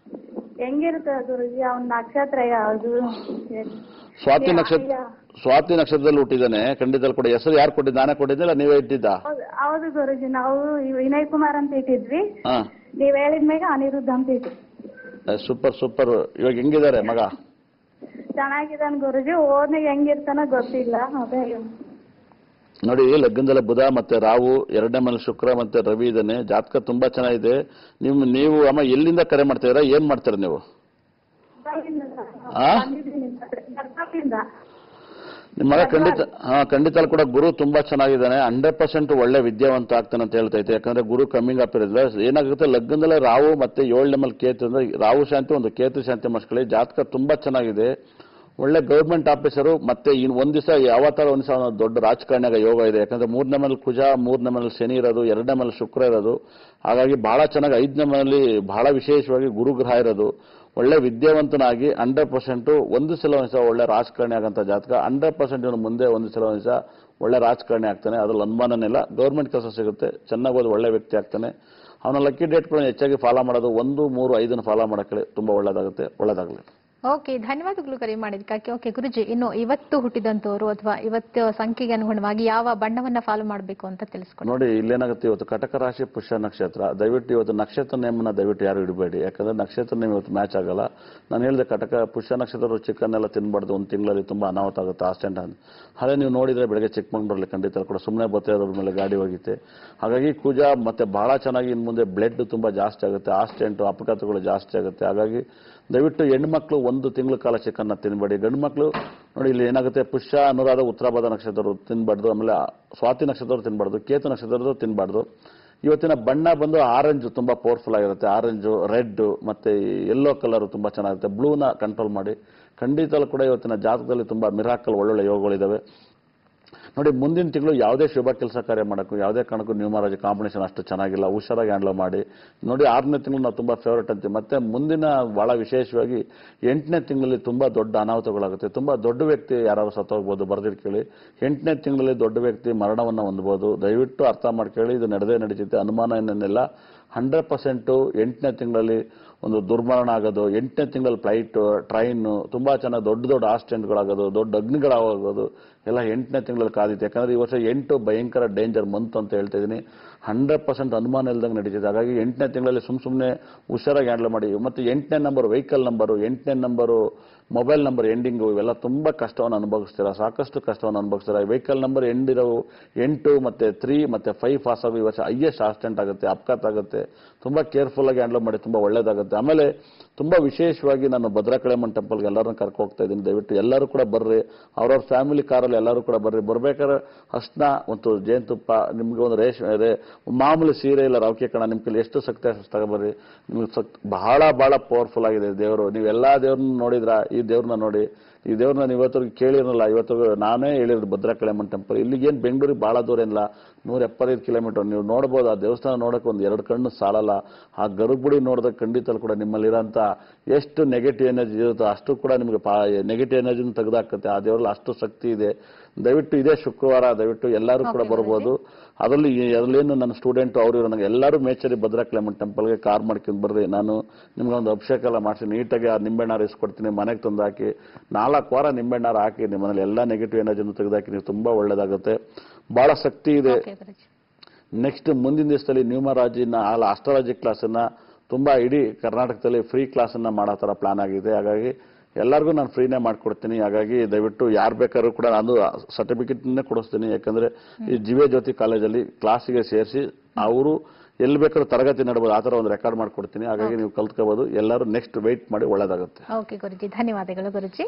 ಹೆಂಗಿರುತ್ತೆ ಗುರುಜಿ ಅವನ ನಕ್ಷತ್ರ ಯಾವುದು? ಸ್ವಾತಿ ನಕ್ಷತ್ರದಲ್ಲಿ ಹುಟ್ಟಿದ್ದಾನೆ. ಖಂಡಿತ ಕೂಡ. ಹೆಸರು ಯಾರು ಕೊಟ್ಟಿದ್ದ? ನಾನೇ ಕೊಟ್ಟಿದ್ದಿಲ್ಲ, ನೀವೇ ಇಟ್ಟಿದ್ದ? ಹೌದು ಗುರುಜಿ, ನಾವು ವಿನಯ್ ಕುಮಾರ್ ಅಂತ ಇಟ್ಟಿದ್ವಿ. ನೀವ್ ಹೇಳಿದ್ಮೇಗ ಅನಿರುದ್ಧ ಅಂತ ಇಟ್ಟಿದ್ವಿ. Super super. ಇವಾಗ ಹೆಂಗಿದ್ದಾರೆ ಮಗ? ಚೆನ್ನಾಗಿದ್ದಾನೆ ಗುರುಜಿ. ಓದ್ನಾಗ ಹೆಂಗಿರ್ತಾನ ಗೊತ್ತಿಲ್ಲ. ಅದೇ ನೋಡಿ, ಲಗ್ನದಲ್ಲಿ ಬುಧ ಮತ್ತೆ ರಾಹು, 2ನೇ ಮನೆ ಶುಕ್ರ ಮತ್ತೆ ರವಿ ಇದ್ದಾನೆ. ಜಾತಕ ತುಂಬಾ ಚೆನ್ನಾಗಿದೆ. ನೀವು ಅಮ್ಮ ಎಲ್ಲಿಂದ ಕರೆ ಮಾಡ್ತಾ ಇದ್ದೀರಾ? ಏನ್ ಮಾಡ್ತೀರಾ ನೀವು? ನಿಮ್ಮ ಮಗ ಖಂಡಿತ ಕೂಡ ಗುರು ತುಂಬಾ ಚೆನ್ನಾಗಿದ್ದಾನೆ. 100% ಒಳ್ಳೆ ವಿದ್ಯಾವಂತ ಆಗ್ತಾನೆ ಅಂತ ಹೇಳ್ತೈತೆ. ಯಾಕಂದ್ರೆ ಗುರು ಕಮ್ಮಿಂಗ್ ಅಪ್ ಇರೋದಿಲ್ಲ. ಏನಾಗುತ್ತೆ, ಲಗ್ನದಲ್ಲೇ ರಾಹು ಮತ್ತೆ 7ನೇ ಮೇಲೆ ಕೇತು ಅಂದ್ರೆ ರಾಹು ಶಾಂತಿ ಒಂದು ಕೇತು ಶಾಂತಿ ಮಾಡ್ಕೊಳ್ಳಿ. ಜಾತಕ ತುಂಬಾ ಚೆನ್ನಾಗಿದೆ. ಒಳ್ಳೆ ಗೌರ್ಮೆಂಟ್ ಆಫೀಸರು. ಮತ್ತೆ ಒಂದ್ ದಿವಸ ಯಾವತ್ತಾರ ಒಂದ್ ದಿವಸ ದೊಡ್ಡ ರಾಜಕಾರಣಿಯಾಗ ಯೋಗ ಇದೆ. ಯಾಕಂದ್ರೆ 3ನೇ ಮೇಲೆ ಕುಜ, 3ನೇ ಮೇಲೆ ಶನಿ ಇರೋದು, 2ನೇ ಮೇಲೆ ಶುಕ್ರ ಇರೋದು. ಹಾಗಾಗಿ ಬಹಳ ಚೆನ್ನಾಗಿ 5ನೇ ಮನೆಯಲ್ಲಿ ಬಹಳ ವಿಶೇಷವಾಗಿ ಗುರುಗ್ರಹ ಇರೋದು. ಒಳ್ಳೆ ವಿದ್ಯಾವಂತನಾಗಿ 100% ಒಂದು ಸಲ ಒಂದ್ಸ ಒಳ್ಳೆ ರಾಜಕಾರಣಿ ಆಗಂತ ಜಾತಕ. 100% ಇವನು ಮುಂದೆ ಒಂದು ಸಲ ಒಂದ್ಸ ಒಳ್ಳೆ ರಾಜಕಾರಣಿ ಆಗ್ತಾನೆ. ಅದ್ರಲ್ಲಿ ಅನುಮಾನನಿಲ್ಲ. ಗೌರ್ಮೆಂಟ್ ಕೆಲಸ ಸಿಗುತ್ತೆ. ಚೆನ್ನಾಗಿ ಓದಿ ಒಳ್ಳೆ ವ್ಯಕ್ತಿ ಆಗ್ತಾನೆ. ಅವನ ಲಕ್ಕಿ ಡೇಟ್ಗಳನ್ನ ಹೆಚ್ಚಾಗಿ ಫಾಲೋ ಮಾಡೋದು. 1, 3, 5 ಫಾಲೋ ಮಾಡಕ್ಕೆ ತುಂಬಾ ಒಳ್ಳೇದಾಗುತ್ತೆ. ಒಳ್ಳೇದಾಗಲಿ. ಓಕೆ, ಧನ್ಯವಾದಗಳು ಕರೆ ಮಾಡಿದ್ದಕ್ಕೆ. ಓಕೆ ಗುರುಜಿ, ಇನ್ನು ಇವತ್ತು ಹುಟ್ಟಿದಂತವರು ಅಥವಾ ಇವತ್ತು ಸಂಖ್ಯೆಗೆ ಅನುಗುಣವಾಗಿ ಯಾವ ಬಣ್ಣವನ್ನ ಫಾಲೋ ಮಾಡಬೇಕು ಅಂತ ತಿಳಿಸ್ಕೊಡಿ. ನೋಡಿ, ಇಲ್ಲೇನಾಗುತ್ತೆ, ಇವತ್ತು ಕಟಕ ರಾಶಿ ಪುಷ್ಯ ನಕ್ಷತ್ರ. ದಯವಿಟ್ಟು ಇವತ್ತು ನಕ್ಷತ್ರ ನೇಮನ ದಯವಿಟ್ಟು ಯಾರು ಇಡಬೇಡಿ. ಯಾಕಂದ್ರೆ ನಕ್ಷತ್ರ ನೇಮ ಇವತ್ತು ಮ್ಯಾಚ್ ಆಗಲ್ಲ. ನಾನು ಹೇಳಿದೆ, ಕಟಕ ಪುಷ್ಯ ನಕ್ಷತ್ರ ಚಿಕನ್ ಎಲ್ಲ ತಿನ್ಬಾರ್ದು. ಒಂದು ತಿಂಗಳಲ್ಲಿ ತುಂಬಾ ಅನಾಹುತ ಆಗುತ್ತೆ, ಆಕ್ಸಿಡೆಂಟ್ ಅಂತ. ಅದೇ ನೀವು ನೋಡಿದ್ರೆ ಬೆಳಗ್ಗೆ ಚಿಕ್ಕಮಂಗ್ಳೂರಲ್ಲಿ ಖಂಡಿತ ಕೂಡ ಸುಮ್ಮನೆ ಬತ್ತೇರೋದ್ರ ಮೇಲೆ ಗಾಡಿ ಹೋಗಿತ್ತೆ. ಹಾಗಾಗಿ ಕುಜ ಮತ್ತೆ ಬಹಳ ಚೆನ್ನಾಗಿ ಇನ್ನು ಮುಂದೆ ಬ್ಲಡ್ ತುಂಬಾ ಜಾಸ್ತಿ ಆಗುತ್ತೆ, ಆಕ್ಸಿಡೆಂಟ್ ಅಪಘಾತಗಳು ಜಾಸ್ತಿ ಆಗುತ್ತೆ. ಹಾಗಾಗಿ ದಯವಿಟ್ಟು ಹೆಣ್ಮಕ್ಳು 1 ತಿಂಗಳ ಕಾಲ ಚಿಕನ್ನ ತಿನ್ಬೇಡಿ. ಗಂಡು ಮಕ್ಕಳು ನೋಡಿ, ಇಲ್ಲಿ ಏನಾಗುತ್ತೆ, ಪುಷ್ಯ ಅನುರಾಧ ಉತ್ತರಾಭಾದ ನಕ್ಷತ್ರರು ತಿನ್ಬಾರ್ದು. ಆಮೇಲೆ ಸ್ವಾತಿ ನಕ್ಷತ್ರರು ತಿನ್ಬಾರ್ದು, ಕೇತು ನಕ್ಷತ್ರರು ತಿನ್ಬಾರ್ದು. ಇವತ್ತಿನ ಬಣ್ಣ ಬಂದು ಆರೆಂಜ್ ತುಂಬಾ ಪವರ್ಫುಲ್ ಆಗಿರುತ್ತೆ. ಆರೆಂಜು, ರೆಡ್ ಮತ್ತೆ ಯೆಲ್ಲೋ ಕಲರ್ ತುಂಬಾ ಚೆನ್ನಾಗಿರುತ್ತೆ. ಬ್ಲೂನ ಕಂಟ್ರೋಲ್ ಮಾಡಿ. ಖಂಡಿತಲ್ಲೂ ಕೂಡ ಇವತ್ತಿನ ಜಾತಕದಲ್ಲಿ ತುಂಬಾ ಮಿರಾಕಲ್ ಒಳ್ಳೊಳ್ಳೆ ಯೋಗಗಳಿದಾವೆ. ನೋಡಿ, ಮುಂದಿನ ತಿಂಗಳು ಯಾವುದೇ ಶುಭ ಕೆಲಸ ಕಾರ್ಯ ಮಾಡೋಕ್ಕೂ ಯಾವುದೇ ಕಾರಣಕ್ಕೂ ನ್ಯೂಮರಾಜಿ ಕಾಂಬಿನೇಷನ್ ಅಷ್ಟು ಚೆನ್ನಾಗಿಲ್ಲ. ಹುಷಾರಾಗಿ ಹ್ಯಾಂಡಲ್ ಮಾಡಿ. ನೋಡಿ, 6ನೇ ತಿಂಗಳು ನಾವು ತುಂಬಾ ಫೇವರೇಟ್ ಅಂತೀವಿ. ಮತ್ತೆ ಮುಂದಿನ ಬಹಳ ವಿಶೇಷವಾಗಿ 8ನೇ ತಿಂಗಳಲ್ಲಿ ತುಂಬಾ ದೊಡ್ಡ ಅನಾಹುತಗಳಾಗುತ್ತೆ. ತುಂಬಾ ದೊಡ್ಡ ವ್ಯಕ್ತಿ ಯಾರು ಸತ್ತೋಗ್ಬೋದು. ಬರ್ದಿರ್ ಕೇಳಿ. 8ನೇ ತಿಂಗಳಲ್ಲಿ ದೊಡ್ಡ ವ್ಯಕ್ತಿ ಮರಣವನ್ನ ಹೊಂದಬಹುದು. ದಯವಿಟ್ಟು ಅರ್ಥ ಮಾಡ್ಕೊಳ್ಳಿ. ಇದು ನಡೆದೇ ನಡೀತಿದೆ, ಅನುಮಾನ ಏನೇನಿಲ್ಲ. 100% 8ನೇ ತಿಂಗಳಲ್ಲಿ ಒಂದು ದುರ್ಮರಣ ಆಗೋದು, 8ನೇ ತಿಂಗಳಲ್ಲಿ ಫ್ಲೈಟ್, ಟ್ರೈನ್ ತುಂಬಾ ಚೆನ್ನಾಗಿ ದೊಡ್ಡ ಆಕ್ಸಿಡೆಂಟ್ಗಳಾಗೋದು, ದೊಡ್ಡ ಅಗ್ನಿಗಳಾಗೋದು ಎಲ್ಲ 8ನೇ ತಿಂಗಳಲ್ಲಿ ಕಾದಿತ್ತು. ಯಾಕಂದ್ರೆ ಈ ವರ್ಷ 8 ಭಯಂಕರ ಡೇಂಜರ್ ಮಂತ್ ಅಂತ ಹೇಳ್ತಾ ಇದೀನಿ. 100% ಅನುಮಾನ ಇಲ್ದಂಗೆ ನಡೀತಿದೆ. ಹಾಗಾಗಿ 8ನೇ ತಿಂಗಳಲ್ಲಿ ಸುಮ್ಮನೆ ಹುಷಾರಾಗಿ ಹ್ಯಾಂಡಲ್ ಮಾಡಿ. ಮತ್ತೆ 8ನೇ ನಂಬರ್ ವೆಹಿಕಲ್ ನಂಬರು, 8ನೇ ನಂಬರು ಮೊಬೈಲ್ ನಂಬರ್ ಎಂಡಿಂಗು, ಇವೆಲ್ಲ ತುಂಬಾ ಕಷ್ಟವನ್ನು ಅನುಭವಿಸ್ತೀರಾ. ಸಾಕಷ್ಟು ಕಷ್ಟವನ್ನು ಅನುಭವಿಸ್ತೀರಾ. ವೆಹಿಕಲ್ ನಂಬರ್ ಎಂಡ್ ಇರೋ 8 ಮತ್ತೆ 3 ಮತ್ತೆ 5 ಪಾಸ್ ಆಗೋ ಈ ವರ್ಷ ಹೈಯೆಸ್ಟ್ ಆಕ್ಸಿಡೆಂಟ್ ಆಗುತ್ತೆ, ಅಪಘಾತ ಆಗುತ್ತೆ. ತುಂಬಾ ಕೇರ್ಫುಲ್ ಆಗಿ ಹ್ಯಾಂಡಲ್ ಮಾಡಿ, ತುಂಬಾ ಒಳ್ಳೇದಾಗುತ್ತೆ. ಆಮೇಲೆ ತುಂಬಾ ವಿಶೇಷವಾಗಿ ನಾನು ಭದ್ರಕಾಳಿಯಮ್ಮನ ಟೆಂಪಲ್ಗೆ ಎಲ್ಲರನ್ನ ಕರ್ಕೊ ಹೋಗ್ತಾ ಇದ್ದೀನಿ. ದಯವಿಟ್ಟು ಎಲ್ಲರೂ ಕೂಡ ಬರ್ರಿ. ಅವ್ರವ್ರ ಫ್ಯಾಮಿಲಿ ಕಾರಲ್ಲಿ ಎಲ್ಲರೂ ಕೂಡ ಬರ್ರಿ. ಬರ್ಬೇಕಾದ್ರೆ ಅರ್ಶಿನ ಮತ್ತು ಜೇನುತುಪ್ಪ, ನಿಮ್ಗೆ ಒಂದು ರೇಷ್ಮೆ ಮಾಮೂಲಿ ಸೀರೆ ಇಲ್ಲ ರವಿಕೆ ಕಣ, ನಿಮ್ ಕೈಲಿ ಎಷ್ಟು ಶಕ್ತಿ ಅಷ್ಟು ತಗೊಬರ್ರಿ. ನಿಮ್ಗೆ ಬಹಳ ಪವರ್ಫುಲ್ ಆಗಿದೆ ದೇವರು. ನೀವೆಲ್ಲಾ ದೇವ್ರನ್ನ ನೋಡಿದ್ರ, ಈ ದೇವ್ರನ್ನ ನೋಡಿ. ಈ ದೇವ್ರನ್ನ ನೀವು ಇವತ್ತವರೆಗೆ ಕೇಳಿರಲ್ಲ. ಇವತ್ತು ನಾನೇ ಹೇಳಿರೋದು ಭದ್ರಕಾಳಿಯಮ್ಮನ ಟೆಂಪಲ್. ಇಲ್ಲಿಗೇನು ಬೆಂಗಳೂರಿಗೆ ಬಹಳ ದೂರ ಇಲ್ಲ. 175 ಕಿಲೋಮೀಟರ್. ನೀವು ನೋಡ್ಬೋದು, ಆ ದೇವಸ್ಥಾನ ನೋಡೋಕೆ ಒಂದು 2 ಕಣ್ಣು ಸಾಲಲ್ಲ. ಆ ಗರ್ಭಗುಡಿ ನೋಡಿದಾಗ ಖಂಡಿತ ಕೂಡ ನಿಮ್ಮಲ್ಲಿರೋಂಥ ಎಷ್ಟು ನೆಗೆಟಿವ್ ಎನರ್ಜಿ ಇರುತ್ತೋ ಅಷ್ಟು ಕೂಡ ನಿಮಗೆ ನೆಗೆಟಿವ್ ಎನರ್ಜಿನ ತೆಗೆದಾಕುತ್ತೆ. ಆ ದೇವರಲ್ಲಿ ಅಷ್ಟು ಶಕ್ತಿ ಇದೆ. ದಯವಿಟ್ಟು ಇದೇ ಶುಕ್ರವಾರ ದಯವಿಟ್ಟು ಎಲ್ಲರೂ ಕೂಡ ಬರ್ಬೋದು. ಅದರಲ್ಲೇನು ನನ್ನ ಸ್ಟೂಡೆಂಟ್ ಅವರು ನನಗೆ ಎಲ್ಲರೂ ಮೇಚೇರಿ ಭದ್ರಾ ಕ್ಲೈಮೇಟ್ ಟೆಂಪಲ್ಗೆ ಕಾರ್ ಮಾಡ್ಕೊಂಡು ಬರ್ರಿ, ನಾನು ನಿಮ್ಗೆ ಒಂದು ಅಭಿಷೇಕ ಎಲ್ಲ ಮಾಡಿಸಿ ನೀಟಾಗಿ ಆ ನಿಂಬೆಣ್ಣಾರು ಇಸ್ಕೊಡ್ತೀನಿ, ಮನೆಗೆ ತಂದು ಹಾಕಿ 4 ವಾರ ನಿಂಬೆಣ್ಣಾರು ಹಾಕಿ ನಿಮ್ಮನೇಲಿ ಎಲ್ಲ ನೆಗೆಟಿವ್ ಎನರ್ಜಿನ ತೆಗೆದಾಕಿ ನೀವು ತುಂಬಾ ಒಳ್ಳೇದಾಗುತ್ತೆ. ಬಹಳ ಶಕ್ತಿ ಇದೆ. ನೆಕ್ಸ್ಟ್ ಮುಂದಿನ ದಿವಸದಲ್ಲಿ ನ್ಯೂಮರಾಜಿನ ಅಸ್ಟ್ರಾಲಜಿ ಕ್ಲಾಸನ್ನ ತುಂಬಾ ಇಡೀ ಕರ್ನಾಟಕದಲ್ಲಿ ಫ್ರೀ ಕ್ಲಾಸನ್ನ ಮಾಡೋ ಥರ ಪ್ಲಾನ್ ಆಗಿದೆ. ಹಾಗಾಗಿ ಎಲ್ಲರಿಗೂ ನಾನು ಫ್ರೀನೇ ಮಾಡ್ಕೊಡ್ತೀನಿ. ಹಾಗಾಗಿ ದಯವಿಟ್ಟು ಯಾರು ಬೇಕಾದ್ರೂ ಕೂಡ ನಾನು ಸರ್ಟಿಫಿಕೇಟ್ನೇ ಕೊಡಿಸ್ತೀನಿ. ಯಾಕಂದ್ರೆ ಈ ದಿವ್ಯ ಜ್ಯೋತಿ ಕಾಲೇಜಲ್ಲಿ ಕ್ಲಾಸಿಗೆ ಸೇರಿಸಿ ಅವರು ಎಲ್ಲಿ ಬೇಕಾದ್ರೂ ತರಗತಿ ನಡಬಹುದು, ಆ ಥರ ಒಂದು ರೆಕಾರ್ಡ್ ಮಾಡ್ಕೊಡ್ತೀನಿ. ಹಾಗಾಗಿ ನೀವು ಕಲ್ತ್ಕೋಬಹುದು. ಎಲ್ಲರೂ ನೆಕ್ಸ್ಟ್ ವೆಯ್ಟ್ ಮಾಡಿ ಒಳ್ಳೇದಾಗುತ್ತೆ. ಓಕೆ ಗುರುಜಿ, ಧನ್ಯವಾದಗಳು ಗುರುಜಿ.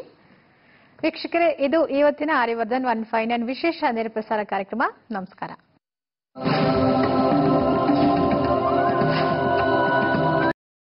ವೀಕ್ಷಕರೇ, ಇದು ಇವತ್ತಿನ ಆರ್ಯವರ್ಧನ್ 159 ವಿಶೇಷ ನೇರ ಪ್ರಸಾರ ಕಾರ್ಯಕ್ರಮ. ನಮಸ್ಕಾರ.